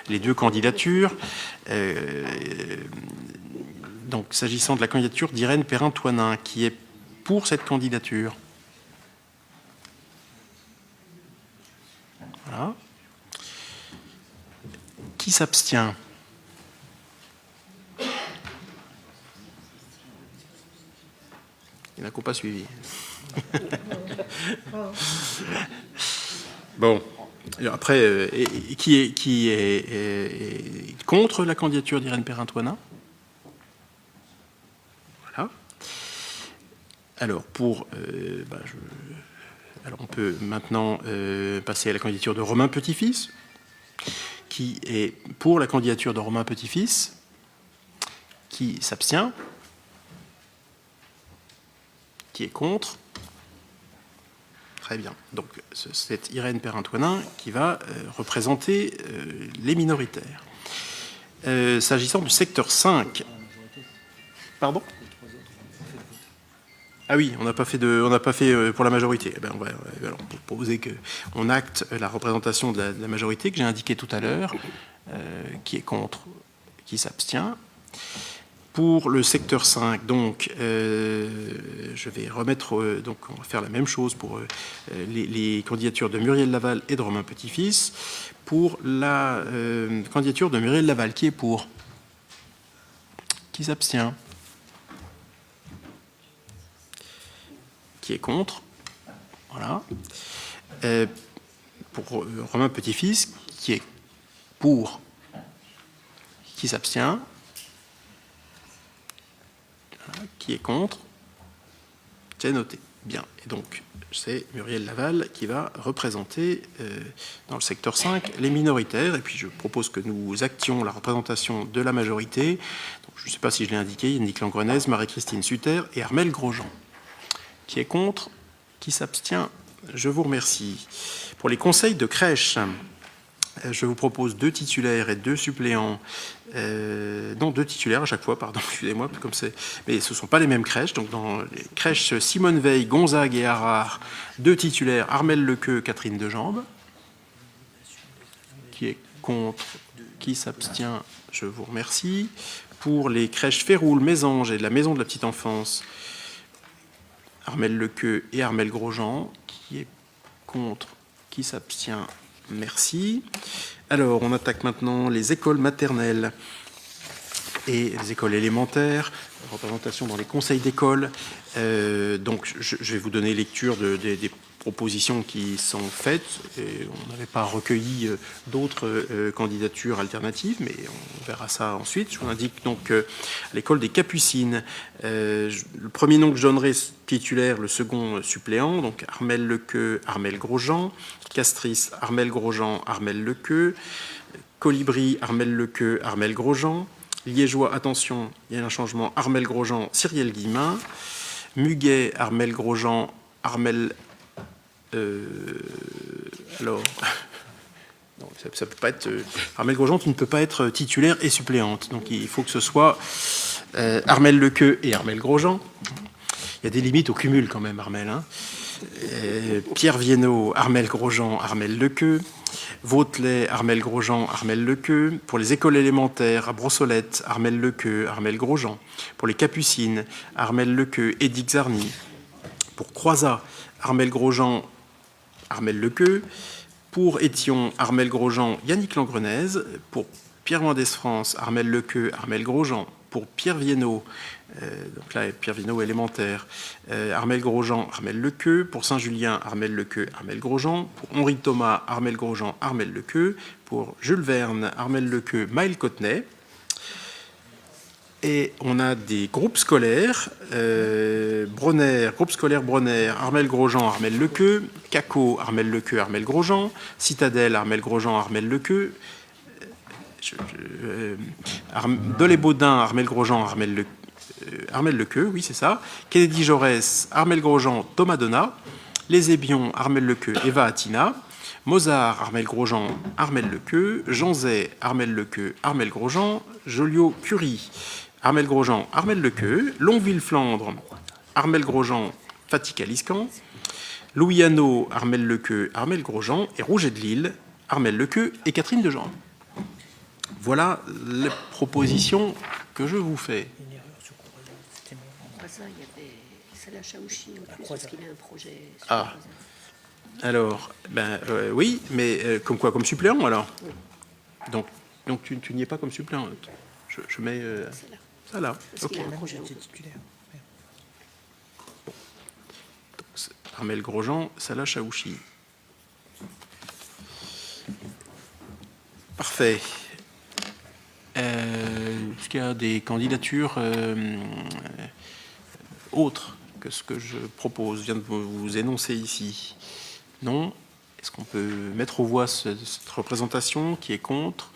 les deux candidatures. Donc, s'agissant de la candidature d'Irène Perrin-Toinin, qui est pour cette candidature? Voilà. Qui s'abstient? Il n'y en a qu'au pas suivi. Bon. Après, qui est contre la candidature d'Irène Perrin-Toinin? Voilà. Alors, alors, on peut maintenant passer à la candidature de Romain Petit-Fils. Qui est pour la candidature de Romain Petit-Fils? Qui s'abstient? Qui est contre? Très bien. Donc, c'est Irène Perrin-Toinin qui va représenter les minoritaires. S'agissant du secteur 5... Pardon? Ah oui, on n'a pas fait pour la majorité. Eh bien, on va alors proposer qu'on acte la représentation de la majorité que j'ai indiquée tout à l'heure, qui est contre, qui s'abstient. Pour le secteur 5, donc, je vais remettre, donc on va faire la même chose pour les candidatures de Muriel Laval et de Romain Petit-Fils. Pour la candidature de Muriel Laval, qui est pour? Qui s'abstient? Qui est contre? Voilà. Pour Romain Petit-Fils, qui est pour? Qui s'abstient? Voilà. Qui est contre? C'est noté. Bien. Et donc, c'est Muriel Laval qui va représenter dans le secteur 5 les minoritaires. Et puis, je propose que nous actions la représentation de la majorité. Donc, je ne sais pas si je l'ai indiqué, Yannick Langrenez, Marie-Christine Sutter et Armelle Grosjean. Qui est contre? Qui s'abstient? Je vous remercie. Pour les conseils de crèche, je vous propose 2 titulaires et 2 suppléants. Non, 2 titulaires à chaque fois, pardon, excusez-moi, comme c'est. Mais ce ne sont pas les mêmes crèches. Donc, dans les crèches Simone Veil, Gonzague et Harard, 2 titulaires, Armelle Lequeux, Catherine Dejambes. Qui est contre? Qui s'abstient? Je vous remercie. Pour les crèches Féroul, Mésange et de la Maison de la Petite Enfance, Armelle Lequeux et Armelle Grosjean. Qui est contre? Qui s'abstient? Merci. Alors, on attaque maintenant les écoles maternelles et les écoles élémentaires, représentation dans les conseils d'école. Donc, je vais vous donner lecture des propositions qui sont faites. Et on n'avait pas recueilli d'autres candidatures alternatives, mais on verra ça ensuite. Je vous indique donc à l'école des Capucines, le premier nom que je donnerai titulaire, le second suppléant, donc Armelle Lequeux, Armelle Grosjean, Castris, Armelle Grosjean, Armelle Lequeux, Colibri, Armelle Lequeux, Armelle Grosjean, Liégeois, attention, il y a un changement, Armelle Grosjean, Cyrielle Guillemin, Muguet, Armelle Grosjean, Armelle... alors... Non, ça peut pas être... Armelle Grosjean, tu ne peux pas être titulaire et suppléante. Donc il faut que ce soit Armelle Lequeux et Armelle Grosjean. Il y a des limites au cumul quand même, Armelle. Hein. Pierre Viennot, Armelle Grosjean, Armelle Lequeux. Vautelet, Armelle Grosjean, Armelle Lequeux. Pour les écoles élémentaires, à Brossolette, Armelle Lequeux, Armelle Grosjean. Pour les Capucines, Armelle Lequeux, Édith Zarny. Pour Croizat, Armelle Grosjean, Armelle Lequeux. Pour Étion, Armelle Grosjean, Yannick Langrenez. Pour Pierre Mendès France, Armelle Lequeux, Armelle Grosjean. Pour Pierre Viennot, donc là, Pierre Viennot élémentaire, Armelle Grosjean, Armelle Lequeux. Pour Saint-Julien, Armelle Lequeux, Armelle Grosjean. Pour Henri Thomas, Armelle Grosjean, Armelle Lequeux. Pour Jules Verne, Armelle Lequeux, Maëlle Cottenay. Et on a des groupes scolaires, Bronner, groupe scolaire Bronner, Armelle Grosjean, Armelle Lequeux, Caco, Armelle Lequeux, Armelle Grosjean, Citadelle, Armelle Grosjean, Armelle Lequeux, Dolé-Baudin, Armelle Grosjean, Armelle Lequeux, oui c'est ça, Kennedy Jaurès, Armelle Grosjean, Thomas Donat, Les Ébions, Armelle Lequeux, Eva Attina, Mozart, Armelle Grosjean, Armelle Lequeux, Janzay, Armelle Lequeux, Armelle Grosjean, Joliot-Curie, Armelle Grosjean, Armelle Lequeux, Longueville-Flandre, Armelle Grosjean, Fatika Liscan, Louis Hannot, Armelle Lequeux, Armelle Grosjean, et Rouget de Lille, Armelle Lequeux et Catherine Dejean. Voilà les propositions que je vous fais. Après ça, il y avait Salah Chaouchi en plus, parce qu'il a un projet. Ah, alors, oui, mais comme quoi, comme suppléant alors? Oui. Donc tu n'y es pas comme suppléant. Je mets ça là. Parce qu'il a un projet en titulaire. Armelle Grosjean, Salah Chaouchi. Parfait. Est-ce qu'il y a des candidatures autres que ce que je propose, je viens de vous énoncer ici? Non. Est-ce qu'on peut mettre aux voix cette représentation? Qui est contre?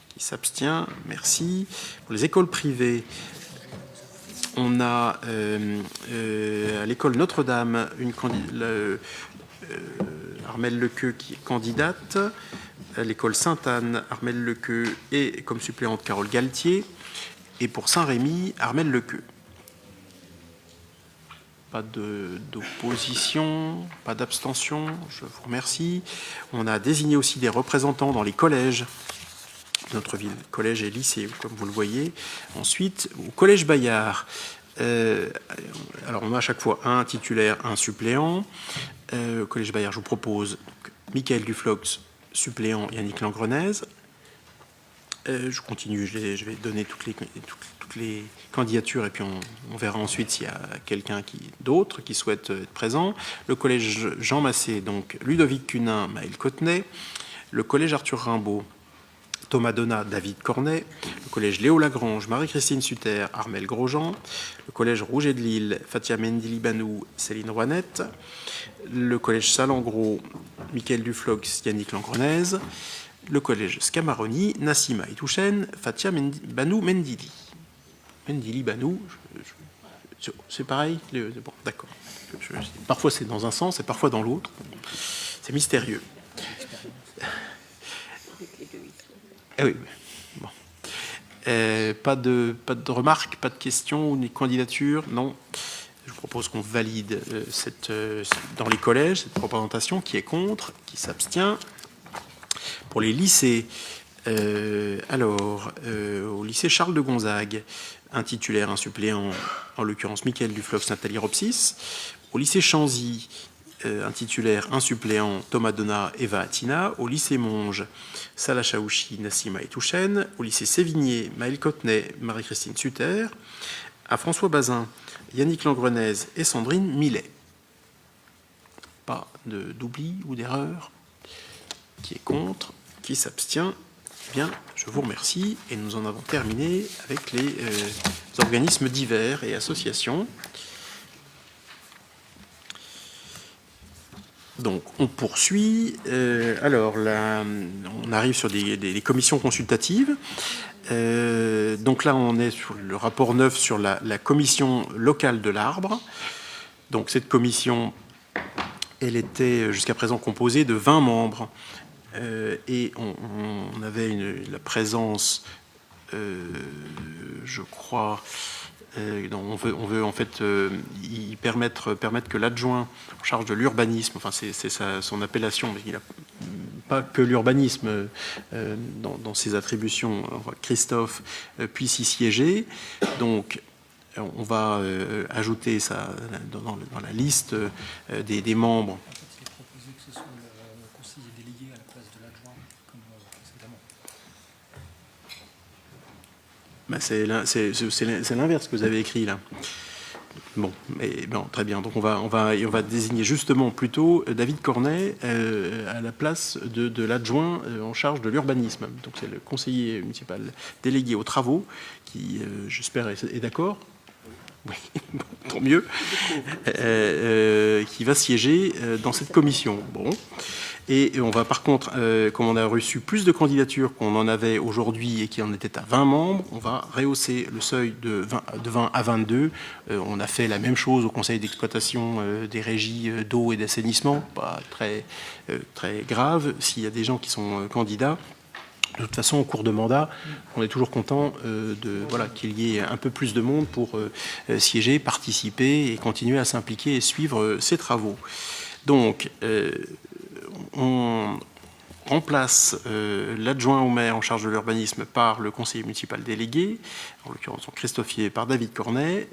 Qui s'abstient? Merci. Pour les écoles privées, on a à l'école Notre-Dame Armelle Lequeux qui est candidate. À l'école Sainte-Anne, Armelle Lequeux et comme suppléante Carole Galtier. Et pour Saint-Rémy, Armelle Lequeux. Pas d'opposition, pas d'abstention, je vous remercie. On a désigné aussi des représentants dans les collèges de notre ville, collèges et lycées, comme vous le voyez. Ensuite, au collège Bayard, alors on a à chaque fois un titulaire, un suppléant. Au collège Bayard, je vous propose Michael Duflox, suppléant, Yannick Langrenez. Je continue, je vais donner toutes les candidatures et puis on verra ensuite s'il y a quelqu'un d'autre qui souhaite être présent. Le collège Jean Massé, donc Ludovic Cunin, Maël Cotenay. Le collège Arthur Rimbaud, Thomas Donat, David Cornet. Le collège Léo Lagrange, Marie-Christine Sutter, Armelle Grosjean. Le collège Rouget de Lille, Fatia Mendilibanou, Céline Rouanette. Le collège Salengro, Michael Duflox, Yannick Langrenez. Le collège Scamaroni, Nassima Itouchen, Fatia Banou Mendili. Mendili Banou, c'est pareil? Bon, d'accord. Parfois c'est dans un sens et parfois dans l'autre. C'est mystérieux. Ah oui. Bon. Pas de remarques, pas de questions ou de candidatures? Non. Je vous propose qu'on valide dans les collèges cette représentation. Qui est contre? Qui s'abstient? Pour les lycées, au lycée Charles de Gonzague, un titulaire, un suppléant, en l'occurrence Michael Duflox, Nathalie Ropsis. Au lycée Chanzy, un titulaire, un suppléant, Thomas Donat, Eva Atina. Au lycée Monge, Salah Chaouchi, Nassima Itouchen. Au lycée Sévigné, Maël Cotenay, Marie-Christine Sutter. À François Bazin, Yannick Langrenez et Sandrine Millet. Pas d'oubli ou d'erreur? Qui est contre? Qui s'abstient? Bien, je vous remercie. Et nous en avons terminé avec les organismes divers et associations. Donc, on poursuit. On arrive sur des commissions consultatives. Donc là, on est sur le rapport 9 sur la commission locale de l'Arbre. Donc, cette commission, elle était jusqu'à présent composée de 20 membres. Et on avait la présence, je crois, on veut en fait permettre que l'adjoint en charge de l'urbanisme, enfin c'est son appellation, mais il n'a pas que l'urbanisme dans ses attributions, Christophe, puisse y siéger. Donc on va ajouter ça dans la liste des membres. C'est l'inverse que vous avez écrit là. Bon, mais bon, très bien. Donc on va désigner justement plutôt David Cornet à la place de l'adjoint en charge de l'urbanisme. Donc c'est le conseiller municipal délégué aux travaux qui, j'espère, est d'accord. Oui, bon, tant mieux. Qui va siéger dans cette commission. Bon. Et on va par contre, comme on a reçu plus de candidatures qu'on en avait aujourd'hui et qui en était à 20 membres, on va rehausser le seuil de 20 à 22. On a fait la même chose au conseil d'exploitation des régies d'eau et d'assainissement, pas très grave. S'il y a des gens qui sont candidats, de toute façon, au cours de mandat, on est toujours content qu'il y ait un peu plus de monde pour siéger, participer et continuer à s'impliquer et suivre ces travaux. Donc, on remplace l'adjoint au maire en charge de l'urbanisme par le conseiller municipal délégué, en l'occurrence Christophier par David Cornet,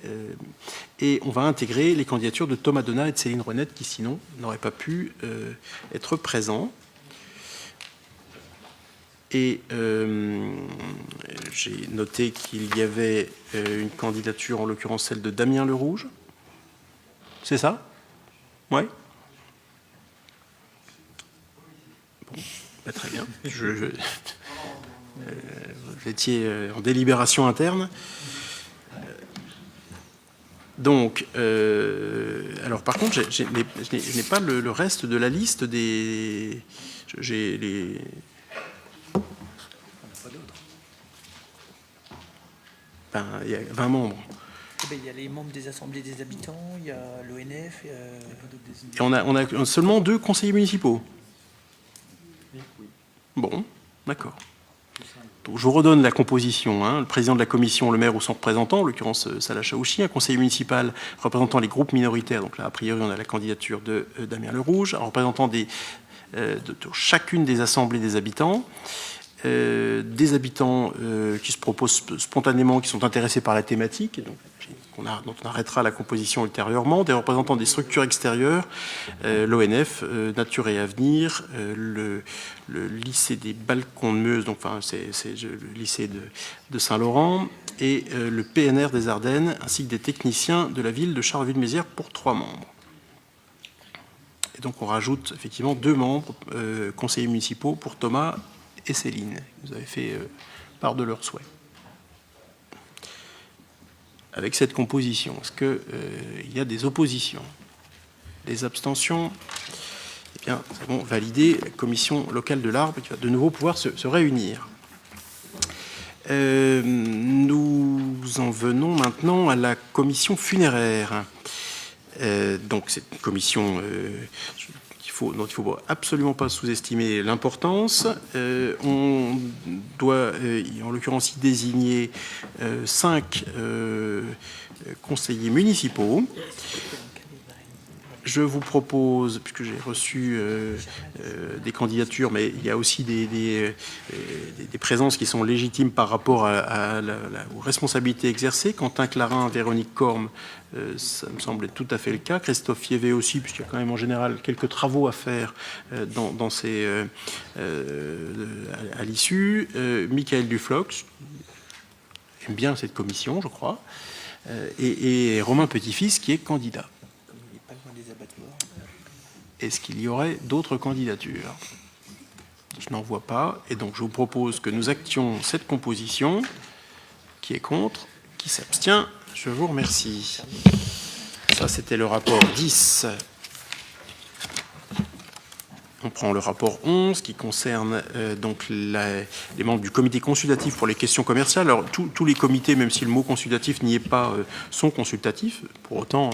et on va intégrer les candidatures de Thomas Donat et de Céline Renette qui sinon n'auraient pas pu être présents. Et j'ai noté qu'il y avait une candidature, en l'occurrence celle de Damien Lerouge. C'est ça? Oui. Bon, bah, très bien. Vous étiez en délibération interne. Donc, alors par contre, je n'ai pas le reste de la liste des... J'ai les... il y a 20 membres. Il y a les membres des assemblées des habitants, il y a l'ONF. Et on a seulement 2 conseillers municipaux. Bon, d'accord. Donc, je vous redonne la composition. Hein. Le président de la commission, le maire ou son représentant, en l'occurrence Salah Chaouchi, un conseiller municipal représentant les groupes minoritaires. Donc là, a priori, on a la candidature de Damien Lerouge, un représentant de chacune des assemblées des habitants. Des habitants qui se proposent spontanément, qui sont intéressés par la thématique, donc, dont on arrêtera la composition ultérieurement, des représentants des structures extérieures, l'ONF, Nature et Avenir, le lycée des Balcons de Meuse, donc enfin, c'est le lycée de Saint-Laurent, et le PNR des Ardennes, ainsi que des techniciens de la ville de Charleville-Mézières pour 3 membres. Et donc on rajoute effectivement 2 membres conseillers municipaux pour Thomas et Céline. Vous avez fait part de leurs souhaits. Avec cette composition, est-ce qu'il y a des oppositions? Des abstentions? Eh bien, nous avons validé la commission locale de l'Arbre qui va de nouveau pouvoir se réunir. Nous en venons maintenant à la commission funéraire. Donc, c'est une commission... dont il ne faut absolument pas sous-estimer l'importance. On doit, en l'occurrence, y désigner 5 conseillers municipaux. Je vous propose, puisque j'ai reçu des candidatures, mais il y a aussi des présences qui sont légitimes par rapport aux responsabilités exercées. Quentin Clarin, Véronique Corme, ça me semble être tout à fait le cas. Christophe Fievé aussi, puisqu'il y a quand même en général quelques travaux à faire à l'issue. Michael Duflox aime bien cette commission, je crois. Et Romain Petit-Fils, qui est candidat. Est-ce qu'il y aurait d'autres candidatures? Je n'en vois pas. Et donc, je vous propose que nous actions cette composition. Qui est contre? Qui s'abstient? Je vous remercie. Ça, c'était le rapport 10. On prend le rapport 11 qui concerne donc les membres du comité consultatif pour les questions commerciales. Alors, tous les comités, même si le mot consultatif n'y est pas, sont consultatifs. Pour autant...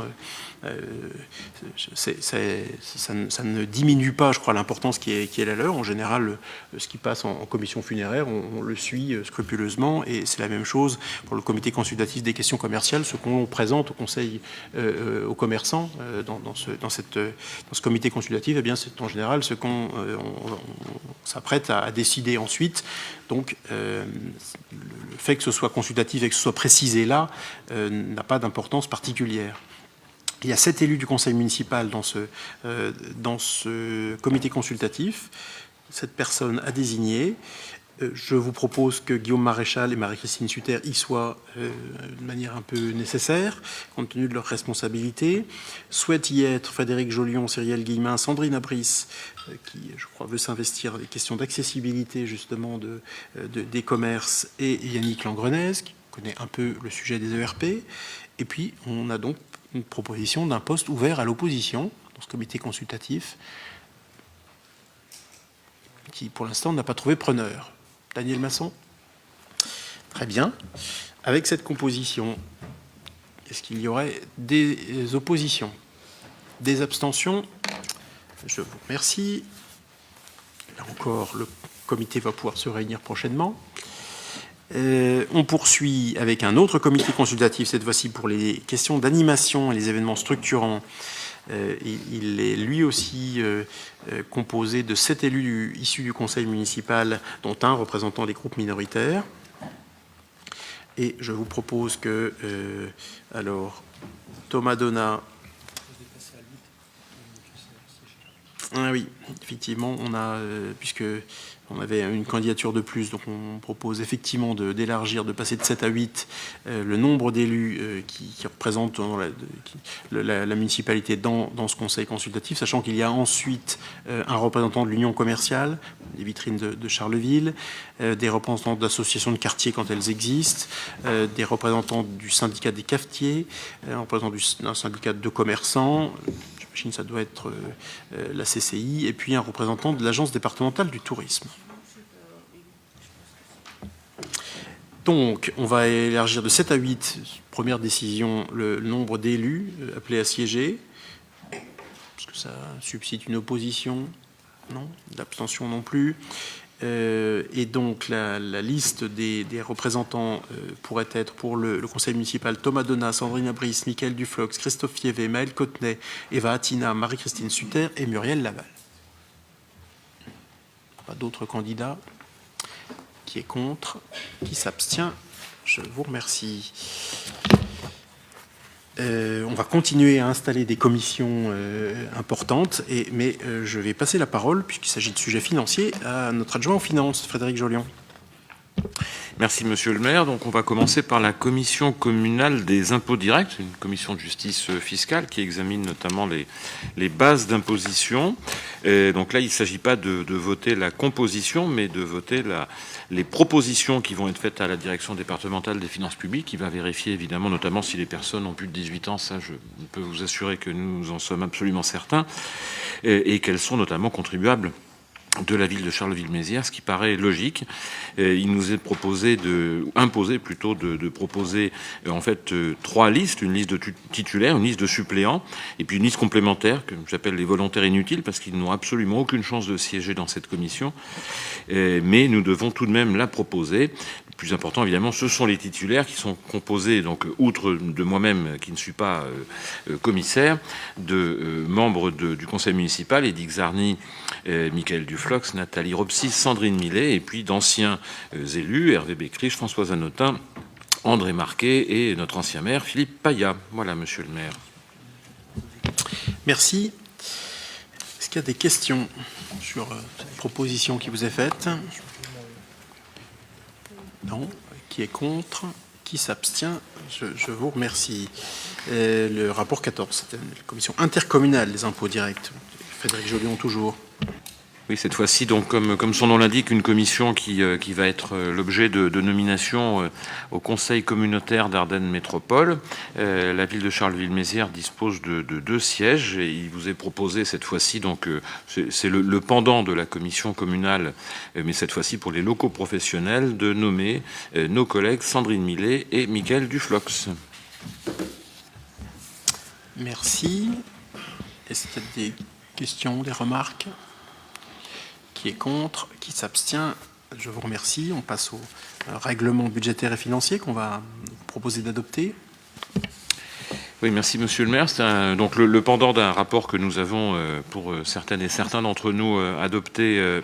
ça ne diminue pas, je crois, l'importance qui est la leur. En général, ce qui passe en commission funéraire, on le suit scrupuleusement, et c'est la même chose pour le comité consultatif des questions commerciales. Ce qu'on présente au conseil, aux commerçants dans ce comité consultatif, eh bien, c'est en général ce qu'on s'apprête à décider ensuite. Donc, le fait que ce soit consultatif et que ce soit précisé là n'a pas d'importance particulière. Il y a 7 élus du conseil municipal dans ce comité consultatif. 7 personnes à désigner. Je vous propose que Guillaume Maréchal et Marie-Christine Sutter y soient de manière un peu nécessaire, compte tenu de leurs responsabilités. Souhaitent y être Frédéric Jolion, Cyrielle Guillemin, Sandrine Abris, qui, je crois, veut s'investir dans les questions d'accessibilité, justement, des commerces, et Yannick Langrenez, qui connaît un peu le sujet des ERP. Et puis, on a donc une proposition d'un poste ouvert à l'opposition dans ce comité consultatif qui, pour l'instant, n'a pas trouvé preneur. Daniel Masson? Très bien. Avec cette composition, est-ce qu'il y aurait des oppositions? Des abstentions? Je vous remercie. Là encore, le comité va pouvoir se réunir prochainement. On poursuit avec un autre comité consultatif, cette fois-ci pour les questions d'animation et les événements structurants, Il est lui aussi composé de 7 élus issus du conseil municipal, dont un représentant des groupes minoritaires. Et je vous propose que, alors, Thomas Donat. Ah oui, effectivement, on a, puisque on avait une candidature de plus, donc on propose effectivement d'élargir, de passer de 7 à 8 le nombre d'élus qui représentent la municipalité dans ce conseil consultatif, sachant qu'il y a ensuite un représentant de l'union commerciale, des vitrines de Charleville, des représentants d'associations de quartier quand elles existent, des représentants du syndicat des cafetiers, un représentant d'un syndicat de commerçants, j'imagine ça doit être la CCI, et puis un représentant de l'agence départementale du tourisme. Donc, on va élargir de 7 à 8, première décision, le nombre d'élus appelés à siéger. Est-ce que ça suscite une opposition? Non. L'abstention non plus. Et donc, la liste des représentants pourrait être pour le conseil municipal Thomas Donat, Sandrine Abris, Michael Duflox, Christophe Fievé, Maël Cotenay, Eva Attina, Marie-Christine Sutter et Muriel Laval. Pas d'autres candidats? Qui est contre? Qui s'abstient? Je vous remercie. On va continuer à installer des commissions importantes, mais je vais passer la parole, puisqu'il s'agit de sujets financiers, à notre adjoint aux finances, Frédéric Jolion. Merci Monsieur le maire. Donc on va commencer par la commission communale des impôts directs, une commission de justice fiscale qui examine notamment les bases d'imposition. Donc là, il ne s'agit pas de voter la composition, mais de voter les propositions qui vont être faites à la direction départementale des finances publiques, qui va vérifier évidemment notamment si les personnes ont plus de 18 ans, ça je peux vous assurer que nous en sommes absolument certains, et qu'elles sont notamment contribuables de la ville de Charleville-Mézières, ce qui paraît logique. Il nous est proposé de proposer en fait 3 listes, une liste de titulaires, une liste de suppléants, et puis une liste complémentaire que j'appelle les volontaires inutiles parce qu'ils n'ont absolument aucune chance de siéger dans cette commission. Mais nous devons tout de même la proposer. Le plus important, évidemment, ce sont les titulaires qui sont composés, donc outre de moi-même qui ne suis pas commissaire, de membres du conseil municipal, Edith Zarny, Michael Duflox, Nathalie Ropsis, Sandrine Millet, et puis d'anciens élus, Hervé Bécriche, Françoise Anotin, André Marquet et notre ancien maire, Philippe Paya. Voilà, monsieur le maire. Merci. Est-ce qu'il y a des questions sur cette proposition qui vous est faite? Non. Qui est contre? Qui s'abstient? Je vous remercie. Le rapport 14, c'était la commission intercommunale des impôts directs. Frédéric Jolion, toujours. Oui, cette fois-ci, donc, comme son nom l'indique, une commission qui va être l'objet de nomination au Conseil communautaire d'Ardennes Métropole. La ville de Charleville-Mézières dispose de 2 sièges et il vous est proposé cette fois-ci, donc c'est le pendant de la commission communale, mais cette fois-ci pour les locaux professionnels, de nommer nos collègues Sandrine Millet et Michael Duflox. Merci. Est-ce qu'il y a des questions, des remarques? Qui est contre? Qui s'abstient? Je vous remercie. On passe au règlement budgétaire et financier qu'on va vous proposer d'adopter. Oui, merci Monsieur le maire. C'est donc le pendant d'un rapport que nous avons, pour certaines et certains d'entre nous, adopté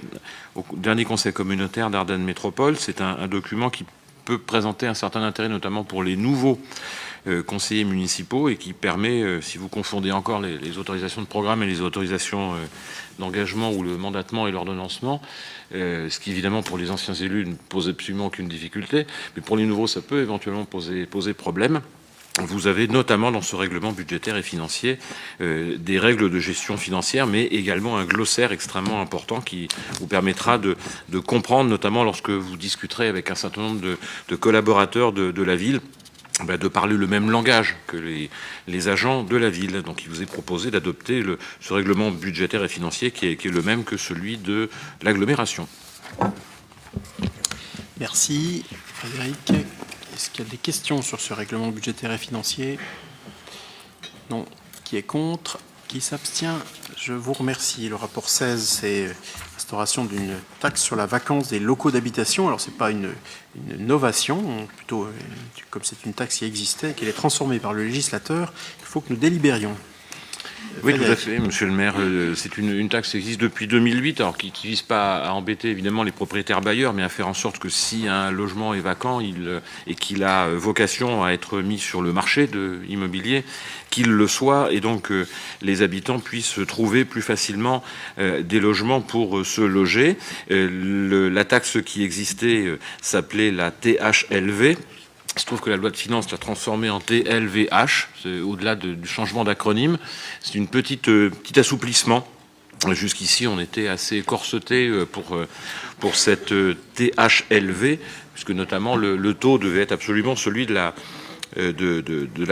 au dernier conseil communautaire d'Ardennes Métropole. C'est un document qui peut présenter un certain intérêt, notamment pour les nouveaux conseillers municipaux, et qui permet, si vous confondez encore les autorisations de programme et les autorisations d'engagement ou le mandatement et l'ordonnancement, ce qui évidemment pour les anciens élus ne pose absolument aucune difficulté, mais pour les nouveaux ça peut éventuellement poser problème. Vous avez notamment dans ce règlement budgétaire et financier des règles de gestion financière, mais également un glossaire extrêmement important qui vous permettra de comprendre, notamment lorsque vous discuterez avec un certain nombre de collaborateurs de la ville, de parler le même langage que les agents de la ville. Donc il vous est proposé d'adopter ce règlement budgétaire et financier qui est le même que celui de l'agglomération. Merci Frédéric. Est-ce qu'il y a des questions sur ce règlement budgétaire et financier? Non. Qui est contre? Qui s'abstient? Je vous remercie. Le rapport 16, c'est l'instauration d'une taxe sur la vacance des locaux d'habitation. Alors, ce n'est pas une novation, plutôt comme c'est une taxe qui existait et qu'elle est transformée par le législateur, il faut que nous délibérions. Oui, tout à Frédéric. fait, monsieur le maire. C'est une taxe qui existe depuis 2008, alors qui ne vise pas à embêter évidemment les propriétaires bailleurs, mais à faire en sorte que si un logement est vacant et qu'il a vocation à être mis sur le marché de immobilier, qu'il le soit, et donc les habitants puissent trouver plus facilement des logements pour se loger. La taxe qui existait s'appelait la THLV. Il se trouve que la loi de finances l'a transformée en TLVH, au-delà du changement d'acronyme. C'est une petit assouplissement. Jusqu'ici, on était assez corseté pour cette THLV, puisque notamment le taux devait être absolument celui de la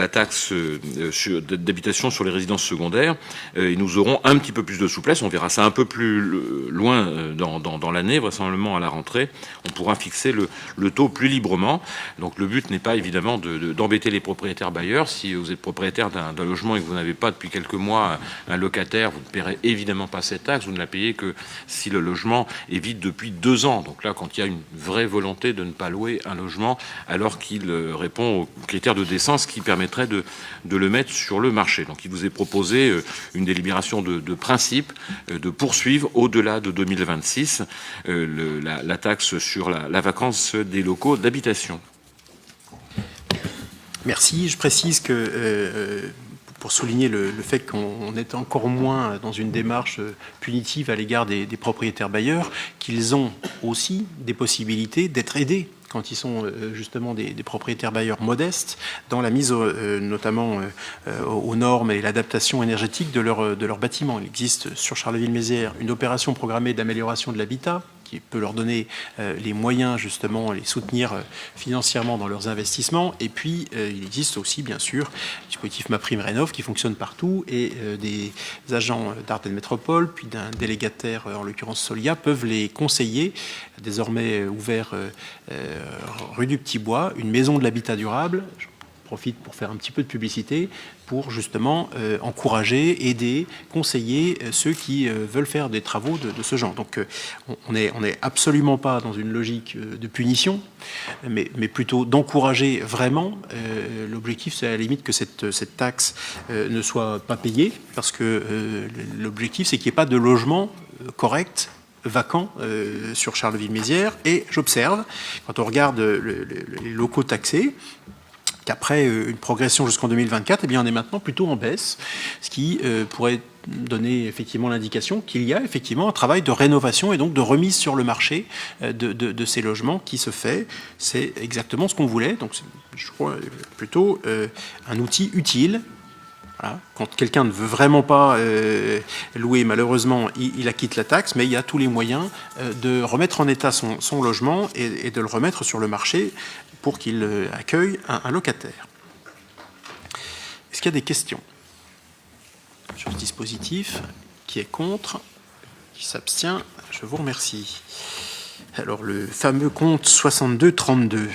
taxe d'habitation sur les résidences secondaires. Et nous aurons un petit peu plus de souplesse. On verra ça un peu plus loin dans l'année, vraisemblablement à la rentrée. On pourra fixer le taux plus librement. Donc le but n'est pas évidemment d'embêter les propriétaires bailleurs. Si vous êtes propriétaire d'un logement et que vous n'avez pas depuis quelques mois un locataire, vous ne paierez évidemment pas cette taxe. Vous ne la payez que si le logement est vide depuis 2 ans. Donc là, quand il y a une vraie volonté de ne pas louer un logement alors qu'il répond aux critères de décence qui permettrait de le mettre sur le marché. Donc il vous est proposé une délibération de principe de poursuivre au-delà de 2026 la taxe sur la vacance des locaux d'habitation. Merci. Je précise que, pour souligner le fait qu'on est encore moins dans une démarche punitive à l'égard des propriétaires bailleurs, qu'ils ont aussi des possibilités d'être aidés quand ils sont justement des propriétaires bailleurs modestes, dans la mise notamment aux normes et l'adaptation énergétique de leur bâtiment. Il existe sur Charleville-Mézières une opération programmée d'amélioration de l'habitat qui peut leur donner les moyens, justement, les soutenir financièrement dans leurs investissements. Et puis, il existe aussi, bien sûr, le dispositif MaPrimeRénov' qui fonctionne partout, et des agents d'Ardennes Métropole, puis d'un délégataire, en l'occurrence Solia, peuvent les conseiller, désormais ouvert rue du Petit Bois, une maison de l'habitat durable. Je profite pour faire un petit peu de publicité, pour justement encourager, aider, conseiller ceux qui veulent faire des travaux de ce genre. Donc on n'est absolument pas dans une logique de punition, mais plutôt d'encourager vraiment. L'objectif, c'est à la limite que cette taxe ne soit pas payée, parce que l'objectif, c'est qu'il n'y ait pas de logement correct vacants sur Charleville-Mézières. Et j'observe, quand on regarde les locaux taxés, qu'après une progression jusqu'en 2024, eh bien, on est maintenant plutôt en baisse, ce qui pourrait donner effectivement l'indication qu'il y a effectivement un travail de rénovation et donc de remise sur le marché de ces logements qui se fait. C'est exactement ce qu'on voulait, donc je crois plutôt un outil utile. Voilà. Quand quelqu'un ne veut vraiment pas louer, malheureusement, il acquitte la taxe, mais il y a tous les moyens de remettre en état son logement et de le remettre sur le marché pour qu'il accueille un locataire. Est-ce qu'il y a des questions sur ce dispositif? Qui est contre? Qui s'abstient? Je vous remercie. Alors, le fameux compte 6232.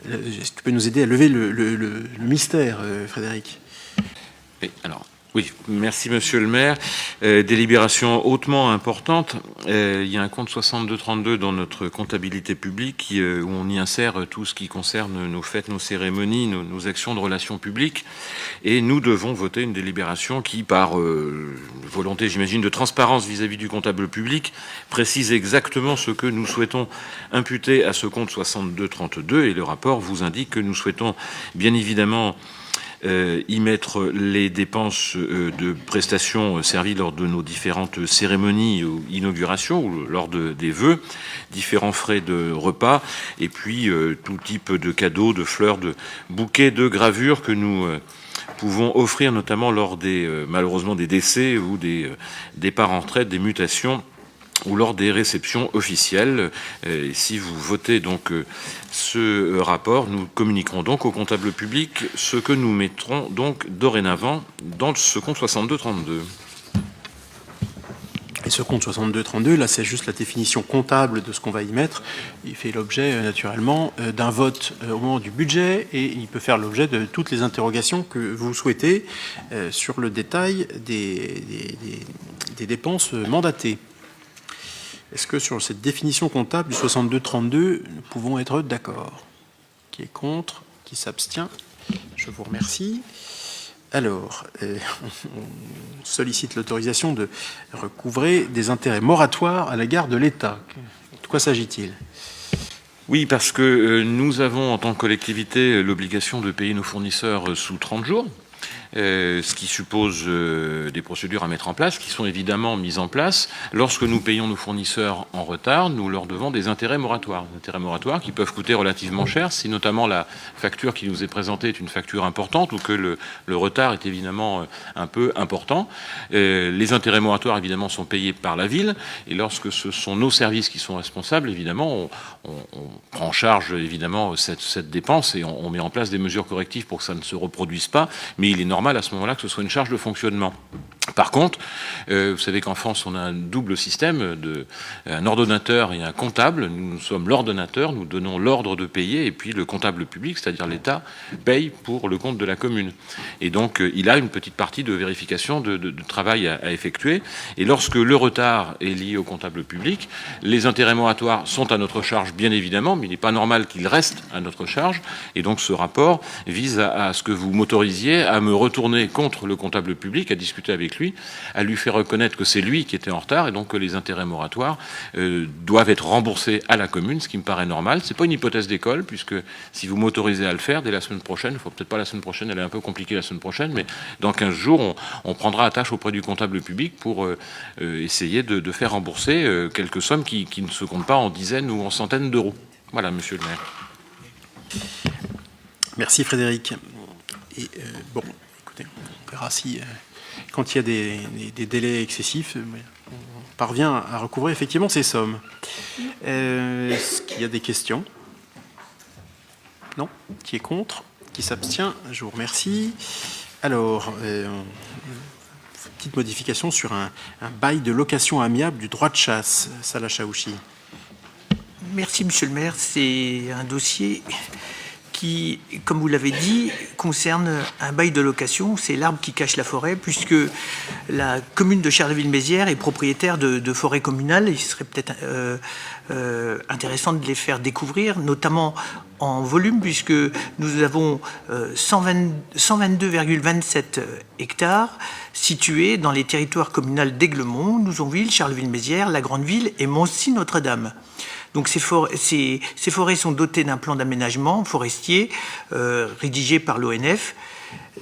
Est-ce que tu peux nous aider à lever le mystère, Frédéric? Oui, merci monsieur le maire. Délibération hautement importante. Il y a un compte 6232 dans notre comptabilité publique où on y insère tout ce qui concerne nos fêtes, nos cérémonies, nos actions de relations publiques. Et nous devons voter une délibération qui, par volonté, j'imagine, de transparence vis-à-vis du comptable public, précise exactement ce que nous souhaitons imputer à ce compte 6232. Et le rapport vous indique que nous souhaitons bien évidemment y mettre les dépenses de prestations servies lors de nos différentes cérémonies ou inaugurations ou lors des vœux, différents frais de repas, et puis tout type de cadeaux, de fleurs, de bouquets, de gravures que nous pouvons offrir notamment lors malheureusement des décès ou des départs en retraite, des mutations, ou lors des réceptions officielles. Et si vous votez donc ce rapport, nous communiquerons donc au comptable public ce que nous mettrons donc dorénavant dans ce compte 6232. Et ce compte 6232, là, c'est juste la définition comptable de ce qu'on va y mettre. Il fait l'objet, naturellement, d'un vote au moment du budget, et il peut faire l'objet de toutes les interrogations que vous souhaitez sur le détail des dépenses mandatées. Est-ce que sur cette définition comptable du 6232, nous pouvons être d'accord? Qui est contre? Qui s'abstient? Je vous remercie. Alors, on sollicite l'autorisation de recouvrer des intérêts moratoires à l'égard de l'État. De quoi s'agit-il? Oui, parce que nous avons, en tant que collectivité, l'obligation de payer nos fournisseurs sous 30 jours. Ce qui suppose des procédures à mettre en place, qui sont évidemment mises en place. Lorsque nous payons nos fournisseurs en retard, nous leur devons des intérêts moratoires. Des intérêts moratoires qui peuvent coûter relativement cher, si notamment la facture qui nous est présentée est une facture importante ou que le retard est évidemment un peu important. Les intérêts moratoires, évidemment, sont payés par la ville, et lorsque ce sont nos services qui sont responsables, évidemment, on prend en charge, évidemment, cette dépense et on met en place des mesures correctives pour que ça ne se reproduise pas, mais il est normal à ce moment-là que ce soit une charge de fonctionnement. Par contre, vous savez qu'en France, on a un double système, un ordonnateur et un comptable. Nous sommes l'ordonnateur, nous donnons l'ordre de payer, et puis le comptable public, c'est-à-dire l'État, paye pour le compte de la commune. Et donc, il a une petite partie de vérification de travail à effectuer. Et lorsque le retard est lié au comptable public, les intérêts moratoires sont à notre charge, bien évidemment, mais il n'est pas normal qu'ils restent à notre charge. Et donc, ce rapport vise à ce que vous m'autorisiez à me retourner contre le comptable public, à discuter avec lui, à lui faire reconnaître que c'est lui qui était en retard et donc que les intérêts moratoires doivent être remboursés à la commune, ce qui me paraît normal. C'est pas une hypothèse d'école, puisque si vous m'autorisez à le faire dès la semaine prochaine, il faut peut-être pas la semaine prochaine, elle est un peu compliquée la semaine prochaine, mais dans 15 jours, on prendra attache auprès du comptable public pour essayer de faire rembourser quelques sommes qui ne se comptent pas en dizaines ou en centaines d'euros. Voilà, monsieur le maire. Merci Frédéric. Et bon, écoutez, on verra si, quand il y a des délais excessifs, on parvient à recouvrer effectivement ces sommes. Est-ce qu'il y a des questions? Non? Qui est contre? Qui s'abstient? Je vous remercie. Alors, petite modification sur un bail de location amiable du droit de chasse. Salah Chaouchi. Merci, monsieur le maire. C'est un dossier qui, comme vous l'avez dit, concerne un bail de location. C'est l'arbre qui cache la forêt, puisque la commune de Charleville-Mézières est propriétaire de forêts communales. Il serait peut-être intéressant de les faire découvrir, notamment en volume, puisque nous avons 122,27 hectares situés dans les territoires communaux d'Aiglemont, Nouzonville, Charleville-Mézières, la Grande Ville et Moncy-Notre-Dame. Donc ces forêts sont dotées d'un plan d'aménagement forestier rédigé par l'ONF.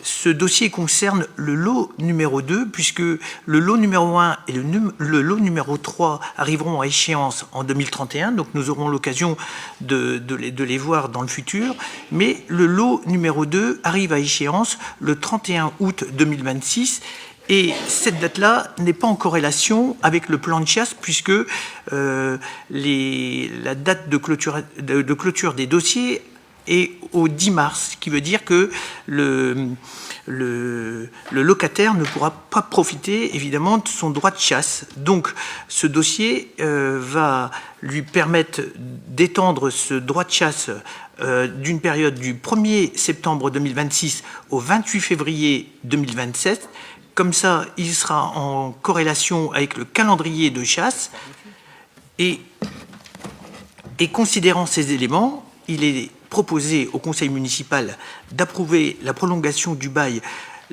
Ce dossier concerne le lot numéro 2, puisque le lot numéro 1 et le lot numéro 3 arriveront à échéance en 2031, donc nous aurons l'occasion de les voir dans le futur. Mais le lot numéro 2 arrive à échéance le 31 août 2026, et cette date-là n'est pas en corrélation avec le plan de chasse, puisque la date de clôture des dossiers est au 10 mars, ce qui veut dire que le locataire ne pourra pas profiter évidemment de son droit de chasse. Donc ce dossier va lui permettre d'étendre ce droit de chasse d'une période du 1er septembre 2026 au 28 février 2027. Comme ça, il sera en corrélation avec le calendrier de chasse. Et considérant ces éléments, il est proposé au conseil municipal d'approuver la prolongation du bail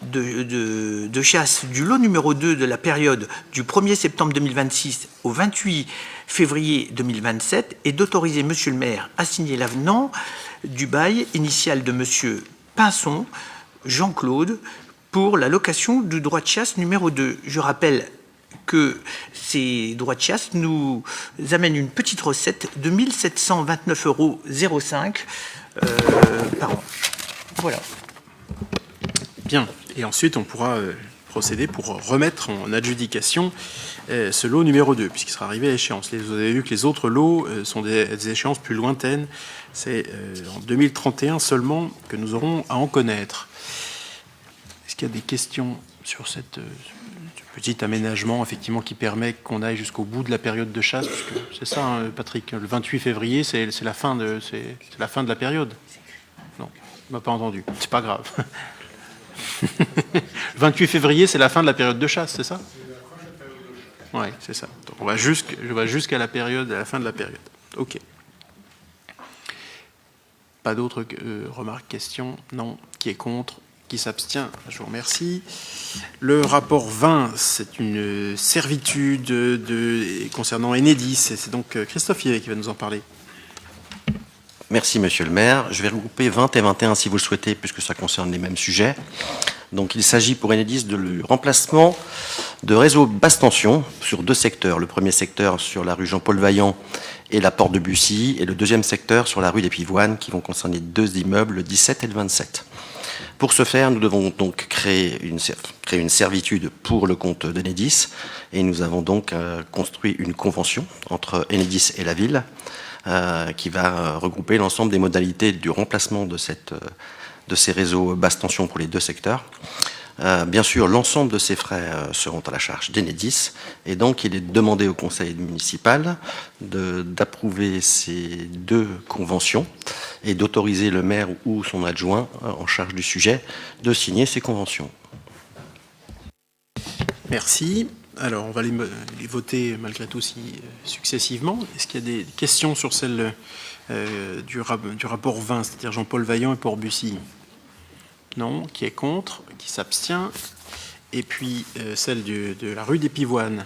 de chasse du lot numéro 2 de la période du 1er septembre 2026 au 28 février 2027 et d'autoriser monsieur le maire à signer l'avenant du bail initial de monsieur Pinson, Jean-Claude, pour la location du droit de chasse numéro 2. Je rappelle que ces droits de chasse nous amènent une petite recette de 1 729,05 € par an. Voilà. Bien. Et ensuite, on pourra procéder pour remettre en adjudication ce lot numéro 2, puisqu'il sera arrivé à échéance. Vous avez vu que les autres lots sont des échéances plus lointaines. C'est en 2031 seulement que nous aurons à en connaître. Est-ce qu'il y a des questions sur ce petit aménagement, effectivement, qui permet qu'on aille jusqu'au bout de la période de chasse? C'est ça, hein, Patrick, le 28 février, c'est la fin de la période. Non, on m'a pas entendu. C'est pas grave. Le 28 février, c'est la fin de la période de chasse, c'est ça? Oui, c'est ça. Donc on va jusqu'à la fin de la période. OK. Pas d'autres remarques, questions? Non. Qui est contre? Qui s'abstient? Je vous remercie. Le rapport 20, c'est une servitude concernant Enedis. C'est donc Christophe Yvet qui va nous en parler. Merci, monsieur le maire. Je vais regrouper 20 et 21 si vous le souhaitez, puisque ça concerne les mêmes sujets. Donc, il s'agit pour Enedis de le remplacement de réseaux basse tension sur 2 secteurs. Le premier secteur sur la rue Jean-Paul Vaillant et la porte de Bussy, et le deuxième secteur sur la rue des Pivoines, qui vont concerner 2 immeubles, le 17 et le 27. Pour ce faire, nous devons donc créer une servitude pour le compte d'Enedis, et nous avons donc construit une convention entre Enedis et la ville, qui va regrouper l'ensemble des modalités du remplacement de ces réseaux basse tension pour les 2 secteurs. Bien sûr, l'ensemble de ces frais seront à la charge d'Enedis, et donc il est demandé au conseil municipal d'approuver ces 2 conventions et d'autoriser le maire ou son adjoint en charge du sujet de signer ces conventions. Merci. Alors, on va les voter malgré tout successivement. Est-ce qu'il y a des questions sur celle du rapport 20, c'est-à-dire Jean-Paul Vaillant et Port-Bussy? Non. Qui est contre? Qui s'abstient? Et puis, celle de la rue des Pivoines.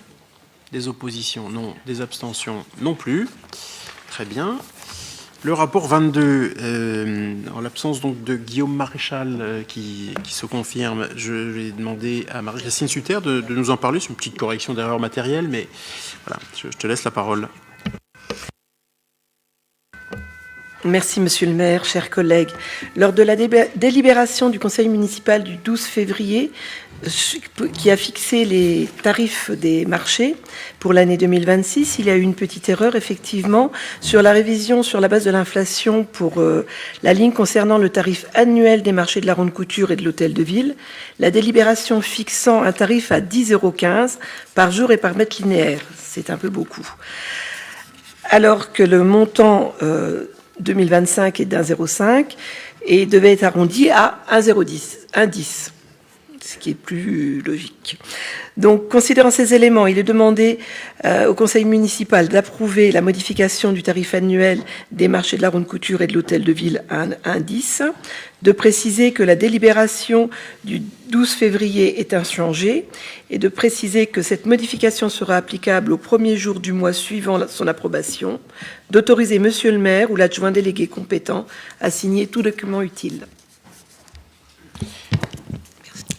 Des oppositions? Non. Des abstentions? Non plus. Très bien. Le rapport 22, en l'absence donc de Guillaume Maréchal qui se confirme, je vais demander à Marie-Christine Sutter de nous en parler. C'est une petite correction d'erreur matérielle, mais voilà, je te laisse la parole. Merci, monsieur le maire, chers collègues. Lors de la délibération du conseil municipal du 12 février, qui a fixé les tarifs des marchés pour l'année 2026, il y a eu une petite erreur, effectivement, sur la révision sur la base de l'inflation pour la ligne concernant le tarif annuel des marchés de la Ronde Couture et de l'Hôtel de Ville, la délibération fixant un tarif à 10,15 € par jour et par mètre linéaire. C'est un peu beaucoup. Alors que le montant 2025 est d'1,05 et devait être arrondi à 1,10, ce qui est plus logique. Donc, considérant ces éléments, il est demandé au conseil municipal d'approuver la modification du tarif annuel des marchés de la Ronde Couture et de l'Hôtel de Ville à 1,10, de préciser que la délibération du 12 février est inchangée et de préciser que cette modification sera applicable au premier jour du mois suivant son approbation, d'autoriser monsieur le maire ou l'adjoint délégué compétent à signer tout document utile.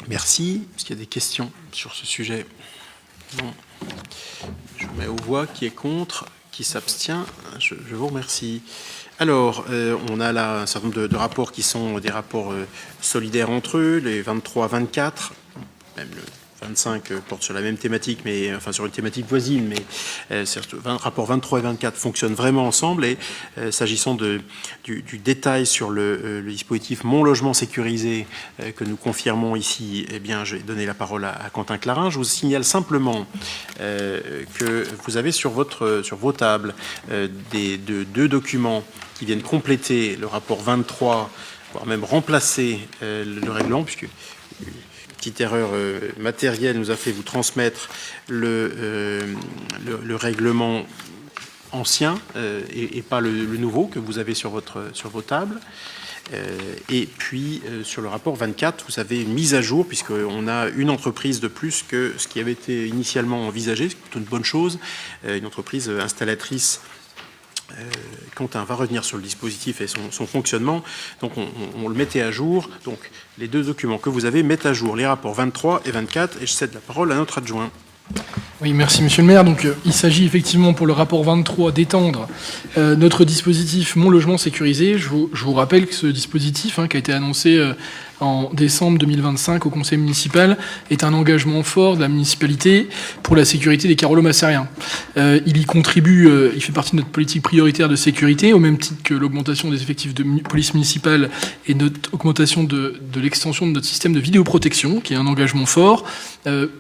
Merci. Est-ce qu'il y a des questions sur ce sujet? Non. Je mets aux voix. Qui est contre? Qui s'abstient? Je vous remercie. Alors, on a là un certain nombre de rapports qui sont des rapports solidaires entre eux, les 23 à 24, même le 25 porte sur la même thématique, mais enfin sur une thématique voisine, mais rapport 23 et 24 fonctionnent vraiment ensemble. Et s'agissant du détail sur le dispositif Mon Logement Sécurisé que nous confirmons ici, eh bien, je vais donner la parole à Quentin Clarin. Je vous signale simplement que vous avez sur vos tables deux documents qui viennent compléter le rapport 23, voire même remplacer le règlement, puisque petite erreur matérielle nous a fait vous transmettre le règlement ancien et pas le nouveau que vous avez sur vos tables. Et puis sur le rapport 24, vous avez une mise à jour puisqu'on a une entreprise de plus que ce qui avait été initialement envisagé, c'est plutôt une bonne chose, une entreprise installatrice. Quentin va revenir sur le dispositif et son fonctionnement. Donc on le mettait à jour. Donc les deux documents que vous avez mettent à jour les rapports 23 et 24 et je cède la parole à notre adjoint. Oui, merci monsieur le maire. Donc il s'agit effectivement pour le rapport 23 d'étendre notre dispositif Mon Logement Sécurisé. Je vous rappelle que ce dispositif qui a été annoncé en décembre 2025 au conseil municipal est un engagement fort de la municipalité pour la sécurité des carolo-massériens. Il y contribue, il fait partie de notre politique prioritaire de sécurité, au même titre que l'augmentation des effectifs de police municipale et notre augmentation de l'extension de notre système de vidéoprotection, qui est un engagement fort,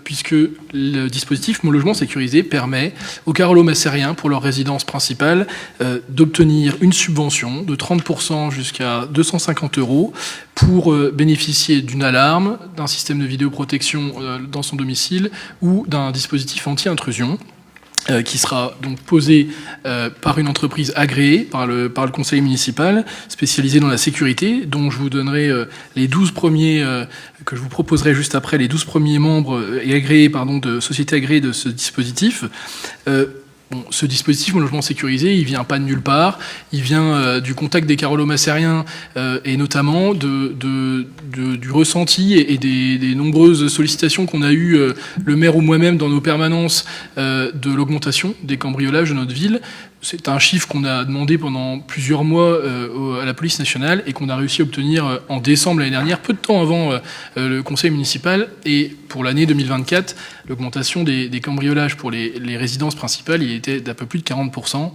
puisque le dispositif Mon Logement Sécurisé permet aux carolo-massériens, pour leur résidence principale, d'obtenir une subvention de 30% jusqu'à 250 € pour bénéficier d'une alarme, d'un système de vidéoprotection dans son domicile ou d'un dispositif anti-intrusion. qui sera donc posé par une entreprise agréée par le conseil municipal, spécialisée dans la sécurité, dont je vous donnerai les 12 premiers, que je vous proposerai juste après, les 12 premiers membres et agréés, de sociétés agréées de ce dispositif. Bon, ce dispositif, mon logement sécurisé, il vient pas de nulle part. Il vient du contact des carolo-macériens et notamment du ressenti et des nombreuses sollicitations qu'on a eues, le maire ou moi-même, dans nos permanences, de l'augmentation des cambriolages de notre ville. C'est un chiffre qu'on a demandé pendant plusieurs mois à la police nationale et qu'on a réussi à obtenir en décembre l'année dernière, peu de temps avant le conseil municipal. Et pour l'année 2024, l'augmentation des cambriolages pour les résidences principales, il était d'à peu plus de 40%,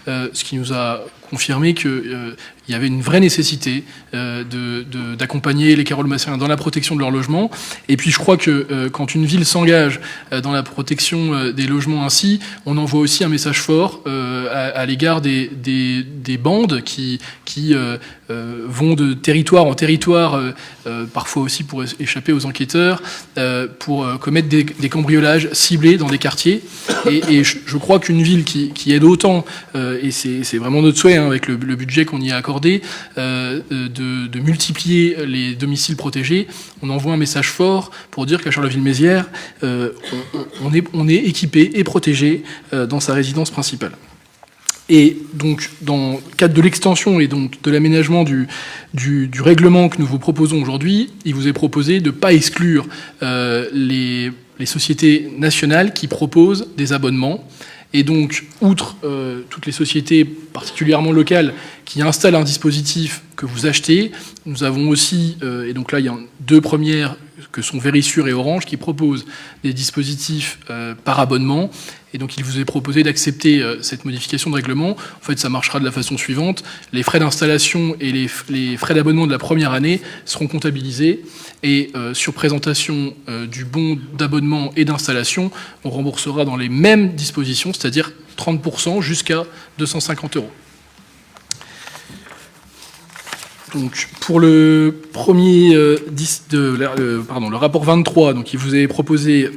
ce qui nous a confirmé qu'il y avait une vraie nécessité d'accompagner les carolo-macériens dans la protection de leur logement. Et puis je crois que quand une ville s'engage dans la protection des logements ainsi, on envoie aussi un message fort à l'égard des bandes qui vont de territoire en territoire, parfois aussi pour échapper aux enquêteurs, pour commettre des cambriolages ciblés dans des quartiers. Et je crois qu'une ville qui aide autant, et c'est vraiment notre souhait, avec le budget qu'on y a accordé, de multiplier les domiciles protégés, on envoie un message fort pour dire qu'à Charleville-Mézières, on est équipé et protégé dans sa résidence principale. Et donc, dans le cadre de l'extension et donc de l'aménagement du règlement que nous vous proposons aujourd'hui, il vous est proposé de ne pas exclure les sociétés nationales qui proposent des abonnements. Et donc, outre toutes les sociétés particulièrement locales qui installent un dispositif que vous achetez, nous avons aussi, et donc là il y a deux premières que sont Verisure et Orange, qui proposent des dispositifs par abonnement. Et donc il vous est proposé d'accepter cette modification de règlement. En fait, ça marchera de la façon suivante. Les frais d'installation et les frais d'abonnement de la première année seront comptabilisés. Et sur présentation du bon d'abonnement et d'installation, on remboursera dans les mêmes dispositions, c'est-à-dire 30% jusqu'à 250 €. Donc, pour le premier le rapport 23, donc il vous est proposé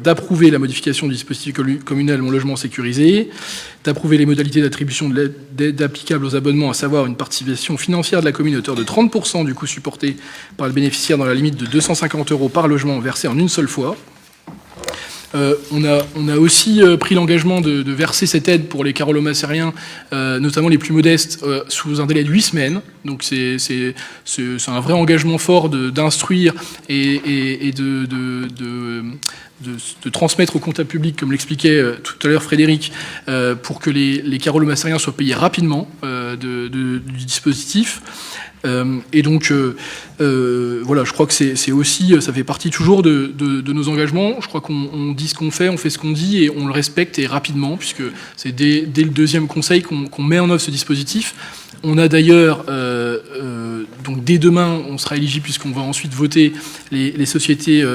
d'approuver la modification du dispositif communal Mon Logement Sécurisé, d'approuver les modalités d'attribution de l'aide applicable aux abonnements, à savoir une participation financière de la commune à hauteur de 30% du coût supporté par le bénéficiaire dans la limite de 250 € par logement versé en une seule fois. On a aussi pris l'engagement de verser cette aide pour les carolo-macériens, notamment les plus modestes, sous un délai de 8 semaines. Donc c'est un vrai engagement fort d'instruire et de transmettre au comptable public, comme l'expliquait tout à l'heure Frédéric, pour que les carolo-macériens soient payés rapidement du dispositif. Et donc, voilà, je crois que c'est aussi, ça fait partie toujours de nos engagements. Je crois qu'on dit ce qu'on fait, on fait ce qu'on dit et on le respecte et rapidement, puisque c'est dès le deuxième conseil qu'on met en œuvre ce dispositif. On a d'ailleurs, donc dès demain, on sera éligible puisqu'on va ensuite voter les sociétés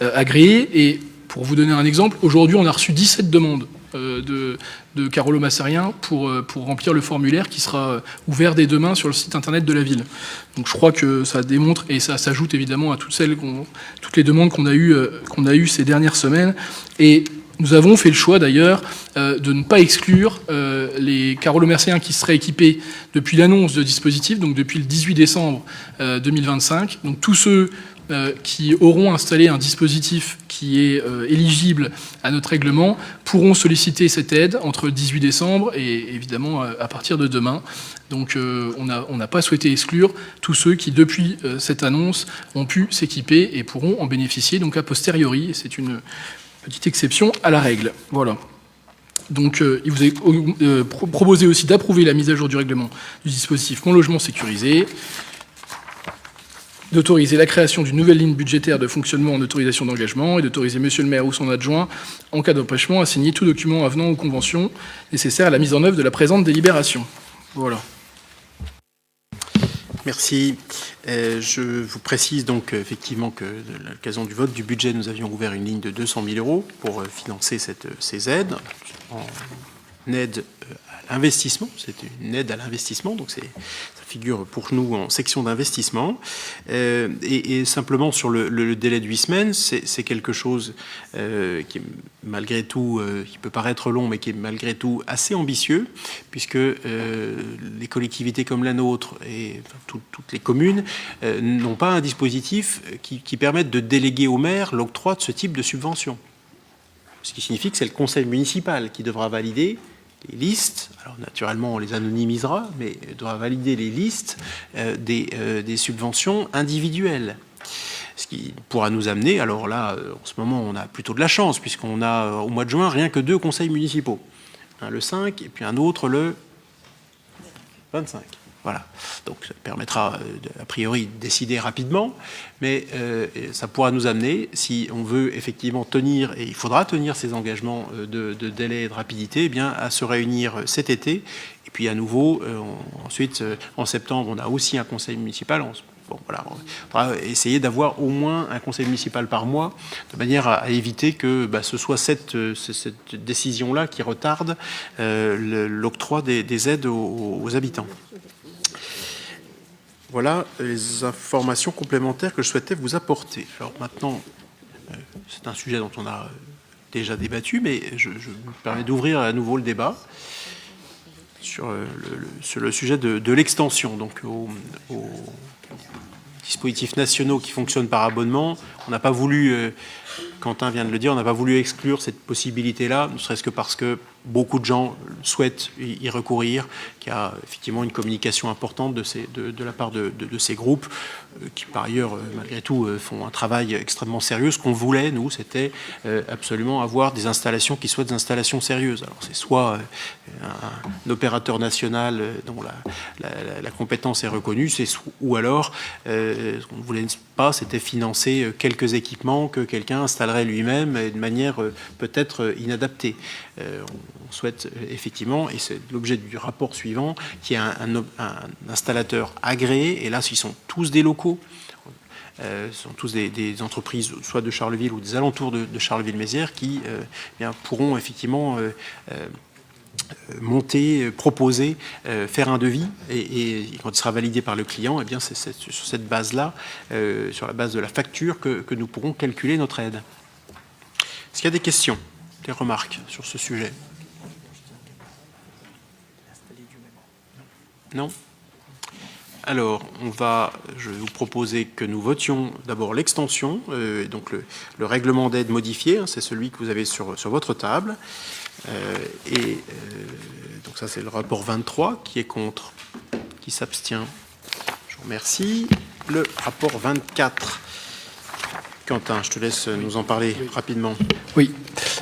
agréées. Et pour vous donner un exemple, aujourd'hui, on a reçu 17 demandes de carolo-macériens pour remplir le formulaire qui sera ouvert dès demain sur le site internet de la ville. Donc je crois que ça démontre, et ça s'ajoute évidemment à toutes les demandes qu'on a eues ces dernières semaines. Et nous avons fait le choix d'ailleurs de ne pas exclure les carolo-macériens qui seraient équipés depuis l'annonce de dispositif, donc depuis le 18 décembre 2025. Donc tous ceux qui auront installé un dispositif qui est éligible à notre règlement pourront solliciter cette aide entre le 18 décembre et évidemment à partir de demain. Donc on n'a pas souhaité exclure tous ceux qui, depuis cette annonce, ont pu s'équiper et pourront en bénéficier donc a posteriori. C'est une petite exception à la règle. Voilà. Donc il vous est proposé aussi d'approuver la mise à jour du règlement du dispositif Mon Logement Sécurisé, d'autoriser la création d'une nouvelle ligne budgétaire de fonctionnement en autorisation d'engagement et d'autoriser monsieur le maire ou son adjoint, en cas d'empêchement, à signer tout document avenant aux conventions nécessaires à la mise en œuvre de la présente délibération. Voilà. Merci. Je vous précise donc effectivement que à l'occasion du vote du budget, nous avions ouvert une ligne de 200 000 € pour financer ces aides une aide à l'investissement, c'est une aide à l'investissement, donc ça figure pour nous en section d'investissement. Et simplement sur le délai de 8 semaines, c'est quelque chose qui est malgré tout, qui peut paraître long, mais qui est malgré tout assez ambitieux, puisque les collectivités comme la nôtre et toutes les communes n'ont pas un dispositif qui permette de déléguer au maire l'octroi de ce type de subvention. Ce qui signifie que c'est le conseil municipal qui devra valider les listes. Alors naturellement, on les anonymisera, mais devra valider les listes des subventions individuelles. Ce qui pourra nous amener, alors là, en ce moment, on a plutôt de la chance, puisqu'on a au mois de juin rien que 2 conseils municipaux. Un le 5 et puis un autre le 25. Voilà. Donc ça permettra a priori de décider rapidement, mais ça pourra nous amener, si on veut effectivement tenir, et il faudra tenir ces engagements de délai et de rapidité, eh bien, à se réunir cet été. Et puis à nouveau, ensuite, en septembre, on a aussi un conseil municipal. Bon, voilà, on va essayer d'avoir au moins un conseil municipal par mois, de manière à éviter que ce soit cette décision-là qui retarde l'octroi des aides aux habitants. Voilà les informations complémentaires que je souhaitais vous apporter. Alors maintenant, c'est un sujet dont on a déjà débattu, mais je me permets d'ouvrir à nouveau le débat sur le sujet de l'extension. Donc aux dispositifs nationaux qui fonctionnent par abonnement, on n'a pas voulu, Quentin vient de le dire, on n'a pas voulu exclure cette possibilité-là, ne serait-ce que parce que beaucoup de gens souhaitent y recourir, qu'il y a effectivement une communication importante de la part de ces groupes, qui par ailleurs, malgré tout, font un travail extrêmement sérieux. Ce qu'on voulait, nous, c'était absolument avoir des installations qui soient des installations sérieuses. Alors c'est soit un opérateur national dont la compétence est reconnue, ou alors, ce qu'on ne voulait pas, c'était financer quelques équipements que quelqu'un installerait lui-même et de manière peut-être inadaptée. On souhaite effectivement, et c'est l'objet du rapport suivant, qu'il y ait un installateur agréé, et là, ils sont tous des locaux, ce sont tous des entreprises, soit de Charleville ou des alentours de Charleville-Mézières, qui pourront effectivement monter, proposer, faire un devis, et quand il sera validé par le client, eh bien c'est sur cette base-là, sur la base de la facture, que nous pourrons calculer notre aide. Est-ce qu'il y a des questions, des remarques sur ce sujet? Non? Alors, je vais vous proposer que nous votions d'abord l'extension, donc le règlement d'aide modifié, c'est celui que vous avez sur votre table. Donc ça, c'est le rapport 23, qui est contre, qui s'abstient. Je vous remercie. Le rapport 24. Quentin, je te laisse nous en parler rapidement. Oui.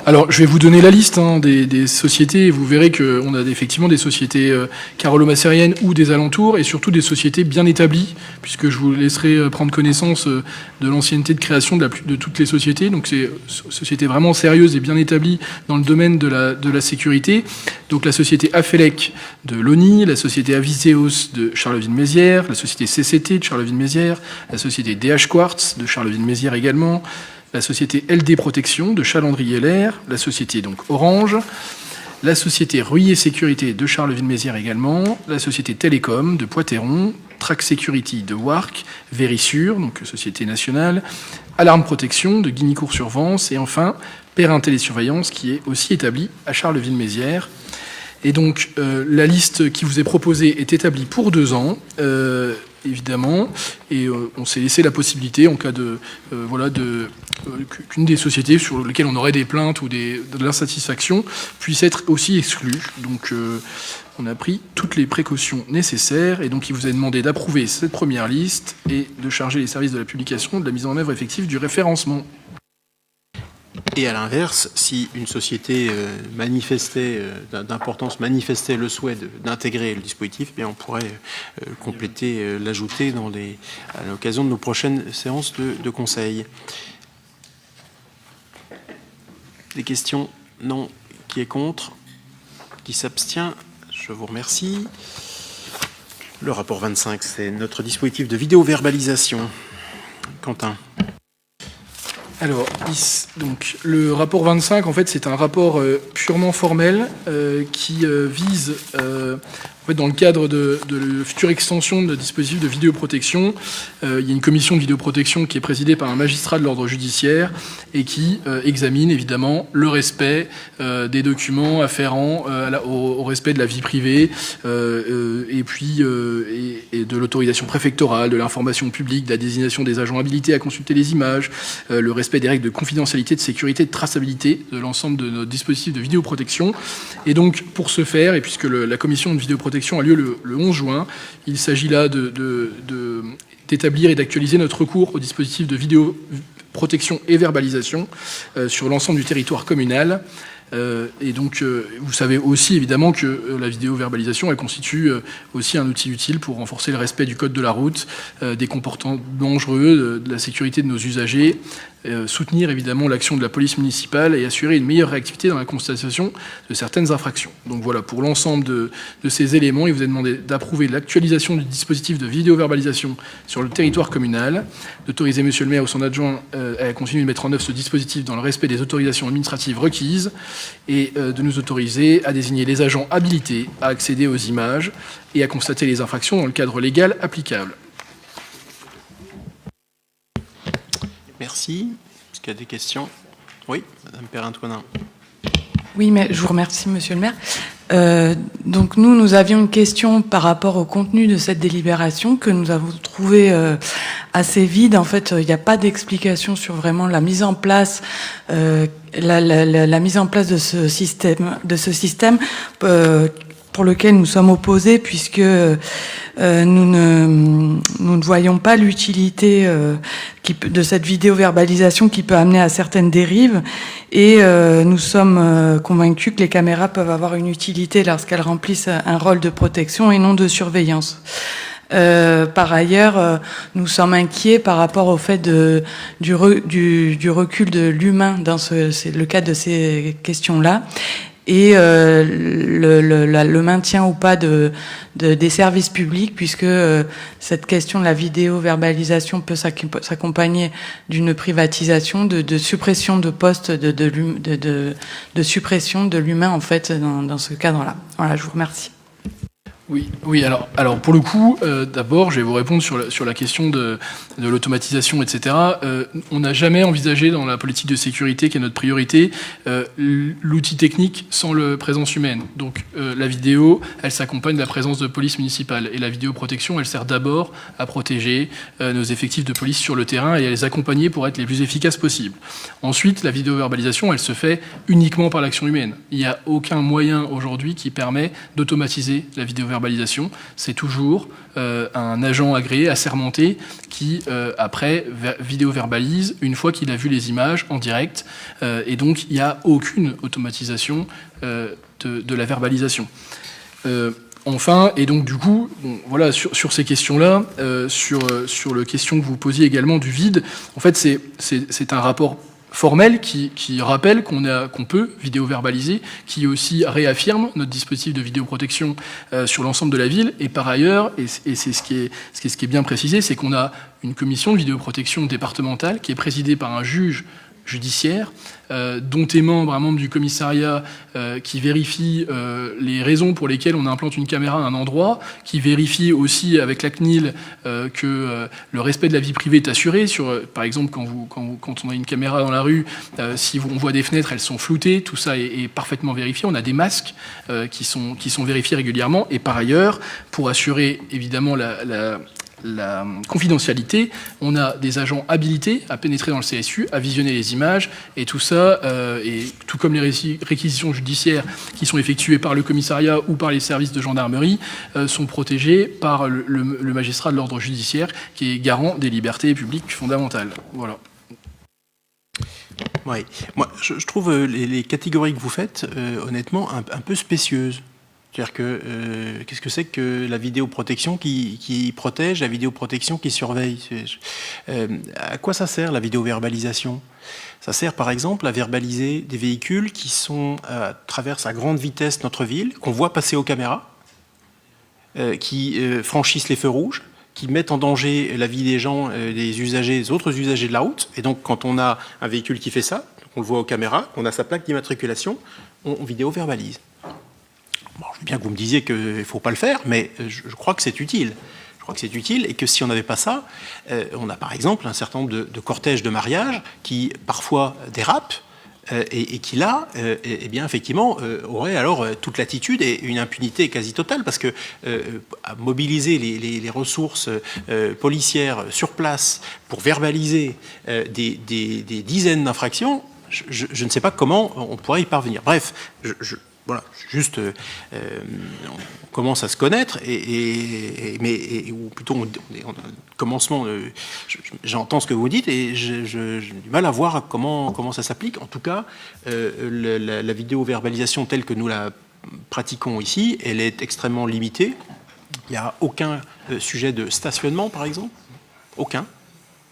Alors, je vais vous donner la liste des sociétés. Vous verrez qu'on a effectivement des sociétés carolo-macériennes ou des alentours, et surtout des sociétés bien établies, puisque je vous laisserai prendre connaissance de l'ancienneté de création de toutes les sociétés. Donc, c'est sociétés vraiment sérieuses et bien établies dans le domaine de la sécurité. Donc, la société Afelec de Loni, la société Aviseos de Charleville-Mézières, la société CCT de Charleville-Mézières, la société DH Quartz de Charleville-Mézières également, la société LD Protection de Chalandry-Heller, la société donc Orange, la société Ruyer Sécurité de Charleville-Mézières également, la société Télécom de Poitéron, Track Security de Warc, Vérissure, donc société nationale, Alarme Protection de Guignicourt-sur-Vence, et enfin Perrin Télésurveillance, qui est aussi établie à Charleville-Mézières. Et donc la liste qui vous est proposée est établie pour 2 ans, évidemment, et on s'est laissé la possibilité, en cas qu'une des sociétés sur lesquelles on aurait des plaintes ou de l'insatisfaction puisse être aussi exclue. Donc on a pris toutes les précautions nécessaires, et donc il vous est demandé d'approuver cette première liste et de charger les services de la publication de la mise en œuvre effective du référencement. Et à l'inverse, si une société d'importance manifestait le souhait d'intégrer le dispositif, eh bien on pourrait compléter, l'ajouter à l'occasion de nos prochaines séances de conseil. Des questions? Non. Qui est contre? Qui s'abstient? Je vous remercie. Le rapport 25, c'est notre dispositif de vidéo-verbalisation. Quentin. Alors, donc, le rapport 25, en fait, c'est un rapport purement formel qui vise, en fait, dans le cadre de la future extension de dispositifs de vidéoprotection, il y a une commission de vidéoprotection qui est présidée par un magistrat de l'ordre judiciaire et qui examine évidemment le respect des documents afférents au respect de la vie privée et puis et de l'autorisation préfectorale, de l'information publique, de la désignation des agents habilités à consulter les images, le respect des règles de confidentialité, de sécurité, de traçabilité de l'ensemble de notre dispositif de vidéoprotection. Et donc, pour ce faire, et puisque la commission de vidéoprotection a lieu le 11 juin, il s'agit là d'établir et d'actualiser notre recours au dispositif de vidéoprotection et verbalisation sur l'ensemble du territoire communal. Et donc, vous savez aussi évidemment que la vidéo-verbalisation, elle constitue aussi un outil utile pour renforcer le respect du code de la route, des comportements dangereux, de la sécurité de nos usagers, soutenir évidemment l'action de la police municipale et assurer une meilleure réactivité dans la constatation de certaines infractions. Donc voilà, pour l'ensemble de ces éléments, il vous est demandé d'approuver l'actualisation du dispositif de vidéo-verbalisation sur le territoire communal, d'autoriser monsieur le maire ou son adjoint à continuer de mettre en œuvre ce dispositif dans le respect des autorisations administratives requises et de nous autoriser à désigner les agents habilités à accéder aux images et à constater les infractions dans le cadre légal applicable. Merci. Est-ce qu'il y a des questions? Oui, Madame Perrin-Toinin. Oui, mais je vous remercie, Monsieur le maire. Donc nous avions une question par rapport au contenu de cette délibération que nous avons trouvé assez vide. En fait, il n'y a pas d'explication sur vraiment la mise en place, la mise en place de ce système pour lequel nous sommes opposés, puisque nous ne voyons pas l'utilité de cette vidéo-verbalisation qui peut amener à certaines dérives, et nous sommes convaincus que les caméras peuvent avoir une utilité lorsqu'elles remplissent un rôle de protection et non de surveillance. Par ailleurs, nous sommes inquiets par rapport au fait du recul de l'humain dans le cadre de ces questions-là, et le maintien ou pas des services publics, puisque cette question de la vidéo-verbalisation peut s'accompagner d'une privatisation, de suppression de postes, de suppression de l'humain, en fait, dans ce cadre-là. Voilà, je vous remercie. Oui. Alors pour le coup, d'abord, je vais vous répondre sur la question de l'automatisation, etc. On n'a jamais envisagé dans la politique de sécurité, qui est notre priorité, l'outil technique sans la présence humaine. Donc la vidéo, elle s'accompagne de la présence de police municipale. Et la vidéoprotection, elle sert d'abord à protéger nos effectifs de police sur le terrain et à les accompagner pour être les plus efficaces possibles. Ensuite, la vidéo-verbalisation, elle se fait uniquement par l'action humaine. Il n'y a aucun moyen aujourd'hui qui permet d'automatiser la vidéo-verbalisation. C'est toujours un agent agréé, assermenté, qui après vidéo-verbalise une fois qu'il a vu les images en direct, et donc il n'y a aucune automatisation de la verbalisation. Enfin, et donc du coup, bon, voilà, sur ces questions-là, sur la question que vous posiez également du vide, en fait c'est un rapport formel qui rappelle qu'on peut vidéo-verbaliser, qui aussi réaffirme notre dispositif de vidéoprotection sur l'ensemble de la ville. Et par ailleurs, et c'est ce qui est bien précisé, c'est qu'on a une commission de vidéoprotection départementale qui est présidée par un juge judiciaire, dont est membre un membre du commissariat qui vérifie les raisons pour lesquelles on implante une caméra à un endroit, qui vérifie aussi avec la CNIL que le respect de la vie privée est assuré. Par exemple, quand on a une caméra dans la rue, si on voit des fenêtres, elles sont floutées, tout ça est parfaitement vérifié. On a des masques qui sont vérifiés régulièrement. Et par ailleurs, pour assurer évidemment la confidentialité, on a des agents habilités à pénétrer dans le CSU, à visionner les images, et tout ça, et tout comme les réquisitions judiciaires qui sont effectuées par le commissariat ou par les services de gendarmerie, sont protégés par le magistrat de l'ordre judiciaire, qui est garant des libertés publiques fondamentales. Voilà. Oui, moi je trouve les catégories que vous faites, honnêtement, un peu spécieuses. C'est-à-dire que qu'est-ce que c'est que la vidéoprotection qui protège, la vidéoprotection qui surveille? À quoi ça sert la vidéoverbalisation? Ça sert par exemple à verbaliser des véhicules qui traversent à grande vitesse notre ville, qu'on voit passer aux caméras, qui franchissent les feux rouges, qui mettent en danger la vie des gens, des usagers, des autres usagers de la route. Et donc, quand on a un véhicule qui fait ça, on le voit aux caméras, on a sa plaque d'immatriculation, on vidéo-verbalise. Bon, je veux bien que vous me disiez qu'il ne faut pas le faire, mais je crois que c'est utile. Je crois que c'est utile et que si on n'avait pas ça, on a par exemple un certain nombre de cortèges de mariage qui parfois dérapent et qui là, eh bien effectivement, auraient alors toute l'attitude et une impunité quasi totale parce que mobiliser les ressources policières sur place pour verbaliser des dizaines d'infractions, je ne sais pas comment on pourrait y parvenir. Bref, voilà, juste, on commence à se connaître, ou plutôt, commencement, j'entends ce que vous dites et j'ai du mal à voir comment ça s'applique. En tout cas, la vidéo-verbalisation telle que nous la pratiquons ici, elle est extrêmement limitée. Il n'y a aucun sujet de stationnement, par exemple. Aucun.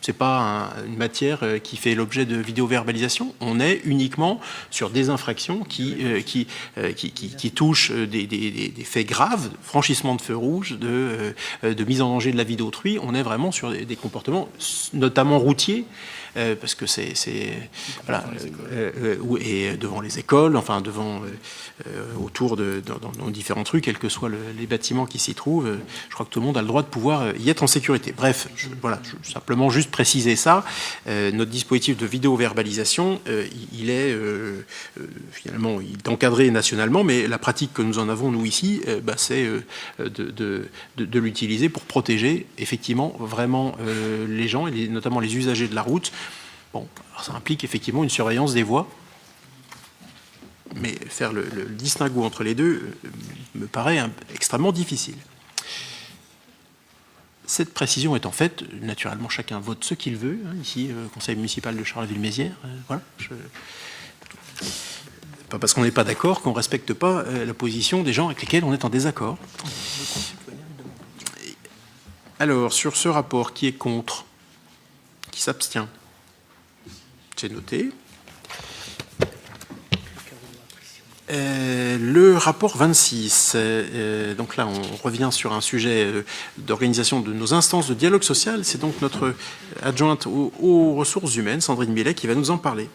Ce n'est pas une matière qui fait l'objet de vidéo-verbalisation. On est uniquement sur des infractions qui touchent des faits graves, franchissement de feu rouge, de mise en danger de la vie d'autrui. On est vraiment sur des comportements, notamment routiers, parce que voilà, et devant les écoles, enfin autour dans différents trucs, quels que soient les bâtiments qui s'y trouvent. Je crois que tout le monde a le droit de pouvoir y être en sécurité. Bref, voilà, simplement juste préciser ça. Notre dispositif de vidéo-verbalisation, il est finalement encadré nationalement, mais la pratique que nous en avons, nous, ici, c'est de l'utiliser pour protéger, effectivement, vraiment les gens, et notamment les usagers de la route. Bon, alors ça implique effectivement une surveillance des voies, mais faire le distinguo entre les deux me paraît extrêmement difficile. Cette précision étant faite, naturellement chacun vote ce qu'il veut, ici, conseil municipal de Charleville-Mézières, voilà. Pas parce qu'on n'est pas d'accord qu'on ne respecte pas la position des gens avec lesquels on est en désaccord. Alors, sur ce rapport, qui est contre? Qui s'abstient? C'est noté. Le rapport 26, donc là on revient sur un sujet d'organisation de nos instances de dialogue social. C'est donc notre adjointe aux ressources humaines, Sandrine Millet, qui va nous en parler.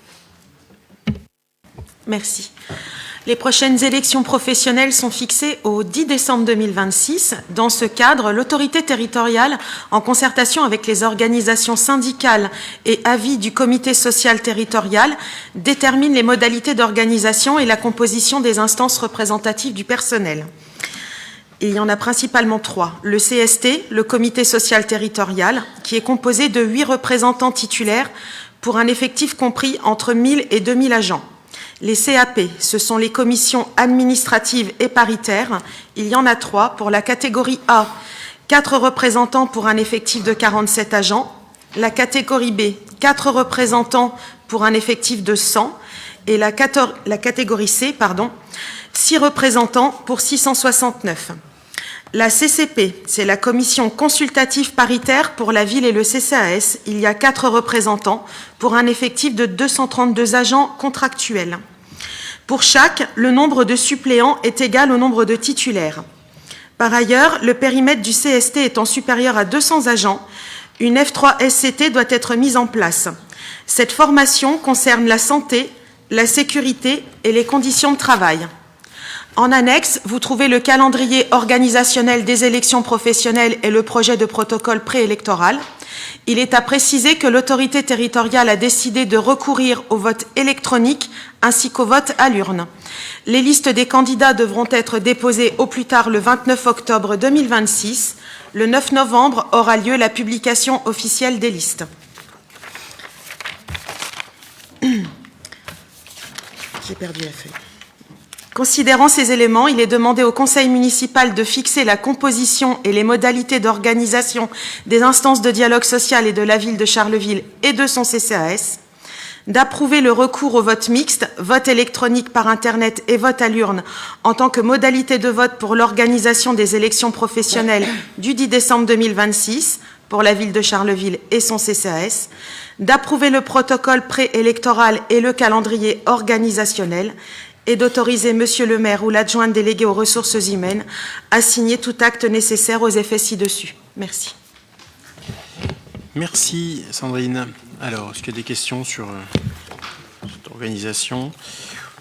Merci. Les prochaines élections professionnelles sont fixées au 10 décembre 2026. Dans ce cadre, l'autorité territoriale, en concertation avec les organisations syndicales et avis du comité social territorial, détermine les modalités d'organisation et la composition des instances représentatives du personnel. Et il y en a principalement 3. Le CST, le comité social territorial, qui est composé de 8 représentants titulaires pour un effectif compris entre 1000 et 2000 agents. Les CAP, ce sont les commissions administratives et paritaires. Il y en a 3 pour la catégorie A, 4 représentants pour un effectif de 47 agents. La catégorie B, 4 représentants pour un effectif de 100. Et la catégorie C, 6 représentants pour 669. La CCP, c'est la commission consultative paritaire pour la ville et le CCAS. Il y a 4 représentants pour un effectif de 232 agents contractuels. Pour chaque, le nombre de suppléants est égal au nombre de titulaires. Par ailleurs, le périmètre du CST étant supérieur à 200 agents, une F3 SCT doit être mise en place. Cette formation concerne la santé, la sécurité et les conditions de travail. En annexe, vous trouvez le calendrier organisationnel des élections professionnelles et le projet de protocole préélectoral. Il est à préciser que l'autorité territoriale a décidé de recourir au vote électronique ainsi qu'au vote à l'urne. Les listes des candidats devront être déposées au plus tard le 29 octobre 2026. Le 9 novembre aura lieu la publication officielle des listes. J'ai perdu la feuille. Considérant ces éléments, il est demandé au conseil municipal de fixer la composition et les modalités d'organisation des instances de dialogue social et de la ville de Charleville et de son CCAS, d'approuver le recours au vote mixte, vote électronique par Internet et vote à l'urne en tant que modalité de vote pour l'organisation des élections professionnelles du 10 décembre 2026 pour la ville de Charleville et son CCAS, d'approuver le protocole préélectoral et le calendrier organisationnel, et d'autoriser Monsieur le maire ou l'adjointe déléguée aux ressources humaines à signer tout acte nécessaire aux effets ci-dessus. Merci. Merci Sandrine. Alors, est-ce qu'il y a des questions sur cette organisation,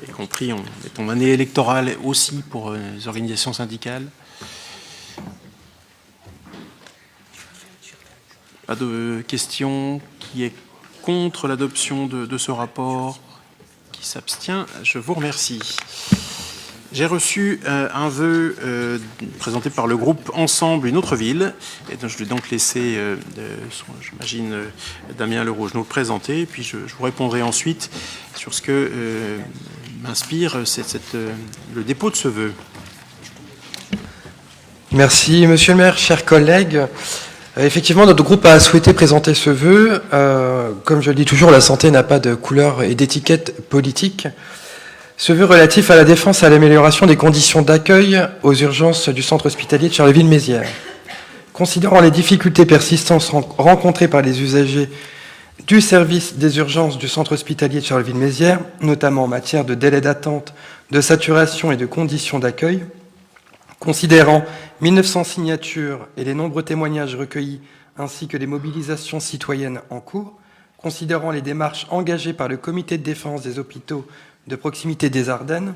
y compris on est en année électorale aussi pour les organisations syndicales? Pas de questions. Qui est contre l'adoption de ce rapport? Qui s'abstient? Je vous remercie. J'ai reçu un vœu présenté par le groupe Ensemble une autre ville, et donc je vais donc laisser, j'imagine, Damien Leroux nous le présenter, et puis je vous répondrai ensuite sur ce que m'inspire le dépôt de ce vœu. Merci, Monsieur le maire, chers collègues. Effectivement, notre groupe a souhaité présenter ce vœu. Comme je le dis toujours, la santé n'a pas de couleur et d'étiquette politique. Ce vœu relatif à la défense et à l'amélioration des conditions d'accueil aux urgences du centre hospitalier de Charleville-Mézières. Considérant les difficultés persistantes rencontrées par les usagers du service des urgences du centre hospitalier de Charleville-Mézières, notamment en matière de délai d'attente, de saturation et de conditions d'accueil, considérant 1900 signatures et les nombreux témoignages recueillis ainsi que les mobilisations citoyennes en cours, considérant les démarches engagées par le comité de défense des hôpitaux de proximité des Ardennes,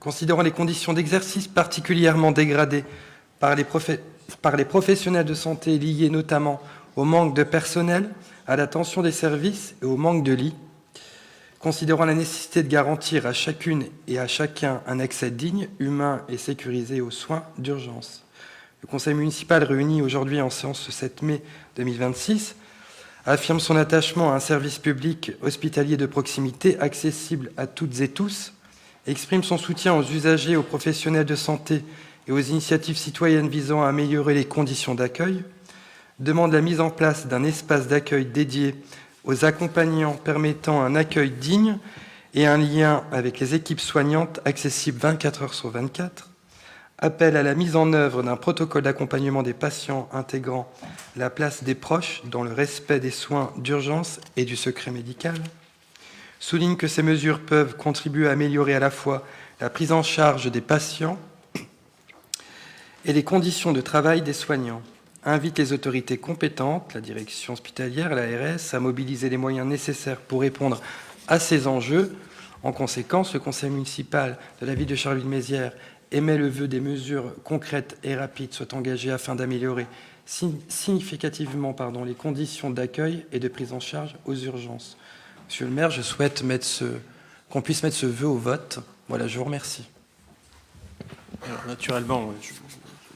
considérant les conditions d'exercice particulièrement dégradées par les professionnels de santé liées notamment au manque de personnel, à la tension des services et au manque de lits, considérant la nécessité de garantir à chacune et à chacun un accès digne, humain et sécurisé aux soins d'urgence. Le Conseil municipal réuni aujourd'hui en séance ce 7 mai 2026 affirme son attachement à un service public hospitalier de proximité accessible à toutes et tous, exprime son soutien aux usagers, aux professionnels de santé et aux initiatives citoyennes visant à améliorer les conditions d'accueil, demande la mise en place d'un espace d'accueil dédié aux accompagnants permettant un accueil digne et un lien avec les équipes soignantes accessibles 24 heures sur 24, appelle à la mise en œuvre d'un protocole d'accompagnement des patients intégrant la place des proches dans le respect des soins d'urgence et du secret médical, souligne que ces mesures peuvent contribuer à améliorer à la fois la prise en charge des patients et les conditions de travail des soignants, invite les autorités compétentes, la direction hospitalière, l'ARS, à mobiliser les moyens nécessaires pour répondre à ces enjeux. En conséquence, le conseil municipal de la ville de Charleville-Mézières émet le vœu des mesures concrètes et rapides soient engagées afin d'améliorer significativement les conditions d'accueil et de prise en charge aux urgences. Monsieur le maire, je souhaite qu'on puisse mettre ce vœu au vote. Voilà, je vous remercie. Alors, naturellement,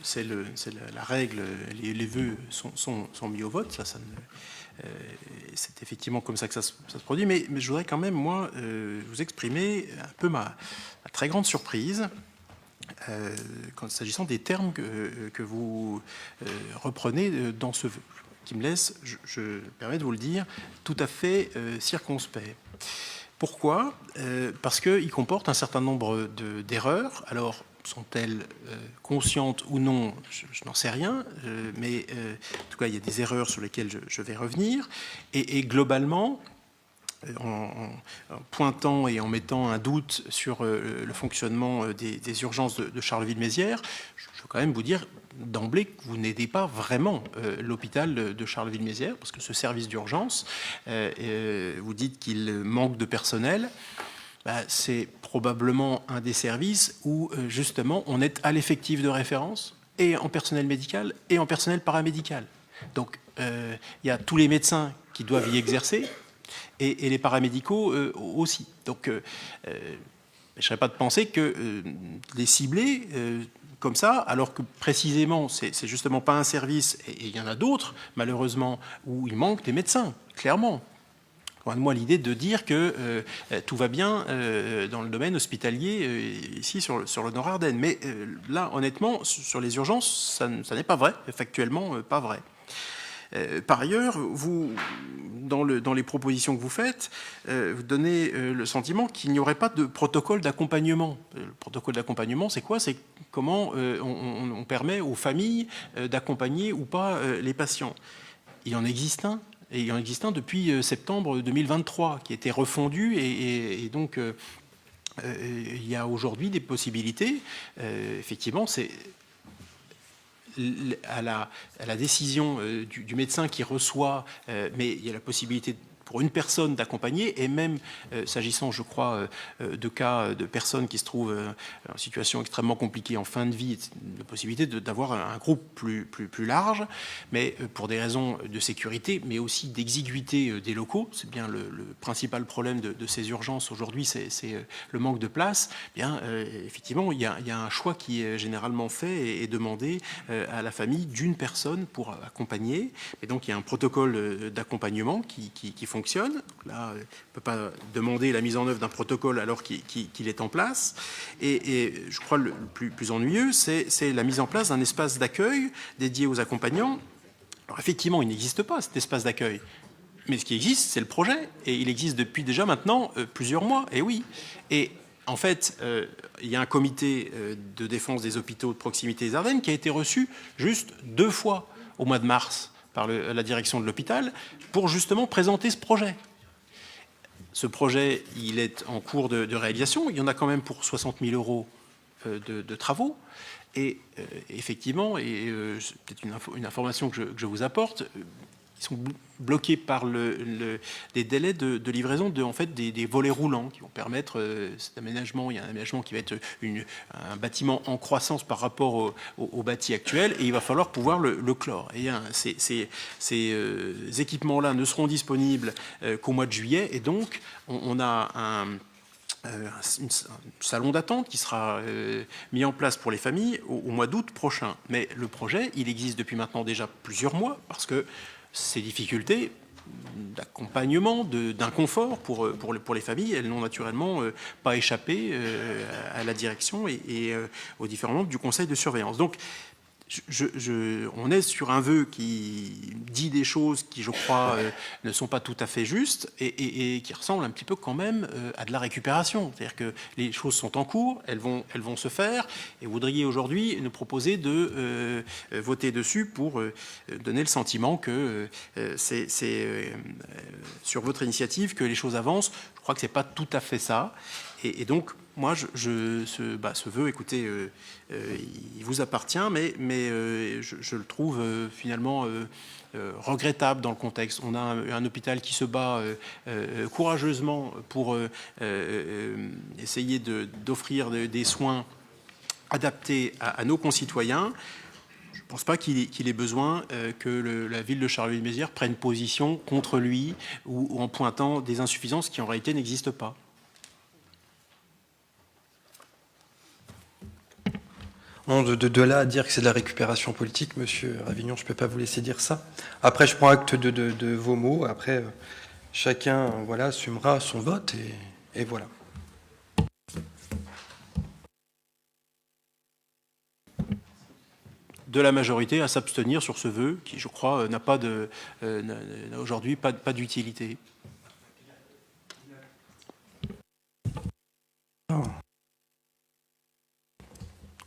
c'est la règle, les vœux sont mis au vote, c'est effectivement comme ça que ça se produit, mais je voudrais quand même, moi, vous exprimer un peu ma très grande surprise s'agissant des termes que vous reprenez dans ce vœu, qui me laisse, je me permets de vous le dire, tout à fait circonspect. Pourquoi ? Parce qu'il comporte un certain nombre d'erreurs. Alors, sont-elles conscientes ou non? Je n'en sais rien, mais en tout cas, il y a des erreurs sur lesquelles je vais revenir. Et globalement, en pointant et en mettant un doute sur le fonctionnement des urgences de Charleville-Mézières, je veux quand même vous dire d'emblée que vous n'aidez pas vraiment l'hôpital de Charleville-Mézières, parce que ce service d'urgence, vous dites qu'il manque de personnel. C'est probablement un des services où, justement, on est à l'effectif de référence, et en personnel médical, et en personnel paramédical. Donc, il y a tous les médecins qui doivent y exercer, et les paramédicaux aussi. Donc, je ne serais pas de penser que les cibler comme ça, alors que précisément, c'est justement pas un service, et il y en a d'autres, malheureusement, où il manque des médecins, clairement. Loin de moi l'idée de dire que tout va bien dans le domaine hospitalier ici sur le Nord-Ardenne. Mais là, honnêtement, sur les urgences, ça n'est pas vrai, factuellement pas vrai. Par ailleurs, vous, dans les propositions que vous faites, vous donnez le sentiment qu'il n'y aurait pas de protocole d'accompagnement. Le protocole d'accompagnement, c'est quoi? C'est comment on permet aux familles d'accompagner ou pas les patients. Il en existe un. Et il en existe un depuis septembre 2023, qui a été refondu, et donc il y a aujourd'hui des possibilités. Effectivement, à la décision du médecin qui reçoit, mais il y a la possibilité pour une personne d'accompagner, et même s'agissant, je crois, de cas de personnes qui se trouvent en situation extrêmement compliquée en fin de vie, la possibilité d'avoir un groupe plus large, mais pour des raisons de sécurité, mais aussi d'exiguïté des locaux. C'est bien le principal problème de ces urgences aujourd'hui, c'est le manque de place. Bien, effectivement, il y a un choix qui est généralement fait et demandé à la famille d'une personne pour accompagner. Et donc, il y a un protocole d'accompagnement qui fonctionne. Là, on ne peut pas demander la mise en œuvre d'un protocole alors qu'il est en place. Et je crois le plus ennuyeux, c'est la mise en place d'un espace d'accueil dédié aux accompagnants. Alors effectivement, il n'existe pas cet espace d'accueil. Mais ce qui existe, c'est le projet. Et il existe depuis déjà maintenant plusieurs mois. Et oui. Et en fait, il y a un comité de défense des hôpitaux de proximité des Ardennes qui a été reçu juste 2 fois au mois de mars par la direction de l'hôpital, pour justement présenter ce projet. Ce projet, il est en cours de réalisation. Il y en a quand même pour 60 000 euros de travaux. Et effectivement, et c'est peut-être une information que je vous apporte, ils sont bloqués par des délais de livraison en fait, des volets roulants qui vont permettre cet aménagement. Il y a un aménagement qui va être un bâtiment en croissance par rapport au bâti actuel, et il va falloir pouvoir le clore. Et ces équipements-là ne seront disponibles qu'au mois de juillet, et donc on a un salon d'attente qui sera mis en place pour les familles au mois d'août prochain. Mais le projet, il existe depuis maintenant déjà plusieurs mois, parce que ces difficultés d'accompagnement, d'inconfort pour les familles, elles n'ont naturellement pas échappé à la direction et aux différents membres du conseil de surveillance. Donc, on est sur un vœu qui dit des choses qui, je crois, ne sont pas tout à fait justes et qui ressemblent un petit peu quand même à de la récupération. C'est-à-dire que les choses sont en cours, elles vont se faire, et vous voudriez aujourd'hui nous proposer de voter dessus pour donner le sentiment que c'est sur votre initiative que les choses avancent. Je crois que c'est pas tout à fait ça. Et donc, moi, ce vœu, écoutez, il vous appartient, mais je le trouve finalement regrettable dans le contexte. On a un hôpital qui se bat courageusement pour essayer d'offrir des soins adaptés à nos concitoyens. Je ne pense pas qu'il ait besoin que la ville de Charleville-Mézières prenne position contre lui ou en pointant des insuffisances qui en réalité n'existent pas. Non, de là à dire que c'est de la récupération politique, monsieur Ravignon, je ne peux pas vous laisser dire ça. Après, je prends acte de vos mots. Après, chacun assumera son vote et voilà. De la majorité à s'abstenir sur ce vœu qui, je crois, n'a aujourd'hui pas d'utilité.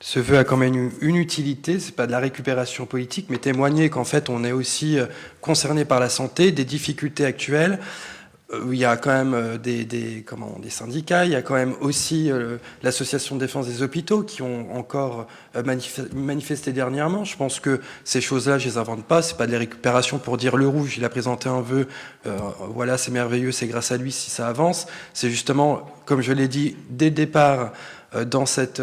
Ce vœu a quand même une utilité, c'est pas de la récupération politique, mais témoigner qu'en fait on est aussi concerné par la santé, des difficultés actuelles. Il y a quand même des syndicats, il y a quand même aussi l'association de défense des hôpitaux qui ont encore manifesté dernièrement. Je pense que ces choses-là, je les invente pas, c'est pas de la récupération pour dire le rouge, il a présenté un vœu, voilà, c'est merveilleux, c'est grâce à lui si ça avance. C'est justement, comme je l'ai dit dès le départ, dans cette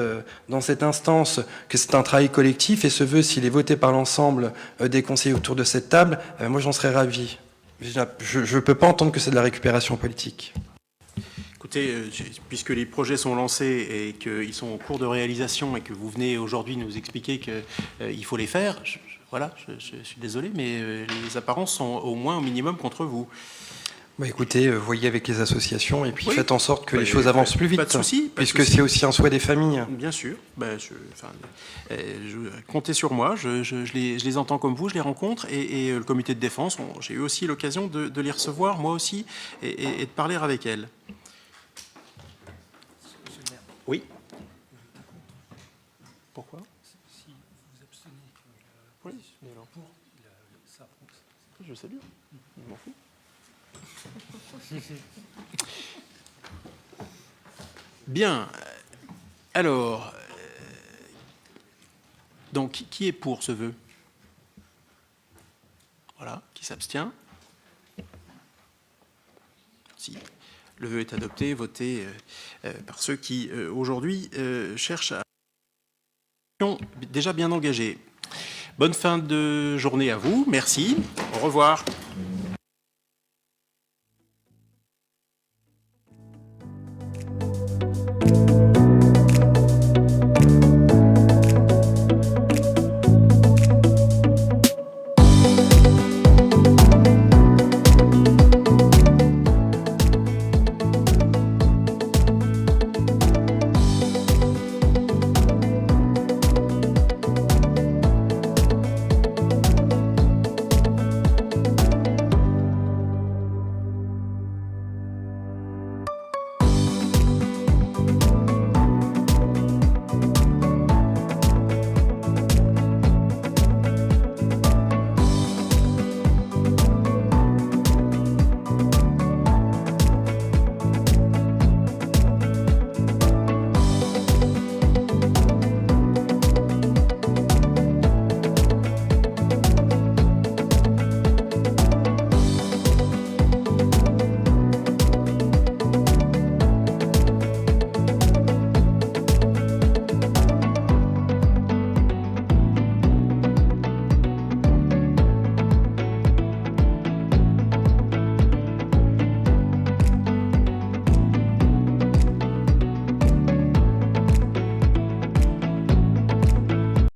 instance, que c'est un travail collectif, et ce vœu, s'il est voté par l'ensemble des conseillers autour de cette table, moi j'en serais ravi. Je ne peux pas entendre que c'est de la récupération politique. Écoutez, puisque les projets sont lancés et qu'ils sont en cours de réalisation et que vous venez aujourd'hui nous expliquer qu'il faut les faire, je suis désolé, mais les apparences sont au moins au minimum contre vous. Bah écoutez, voyez avec les associations et puis oui. Faites en sorte que les choses avancent plus vite. Pas de souci. Puisque c'est aussi un souhait des familles. Bien sûr. Comptez sur moi. Je les entends comme vous, je les rencontre. Et le comité de défense, j'ai eu aussi l'occasion de les recevoir, moi aussi, et de parler avec elles. Oui. Pourquoi ? Si vous abstenez. Oui, mais alors pour ça. Je sais bien. Je m'en fous. Bien. Alors, Donc, qui est pour ce vœu? Voilà, qui s'abstient? Si. Le vœu est adopté, voté par ceux qui, aujourd'hui, cherchent à... Déjà bien engagés. Bonne fin de journée à vous, merci, au revoir.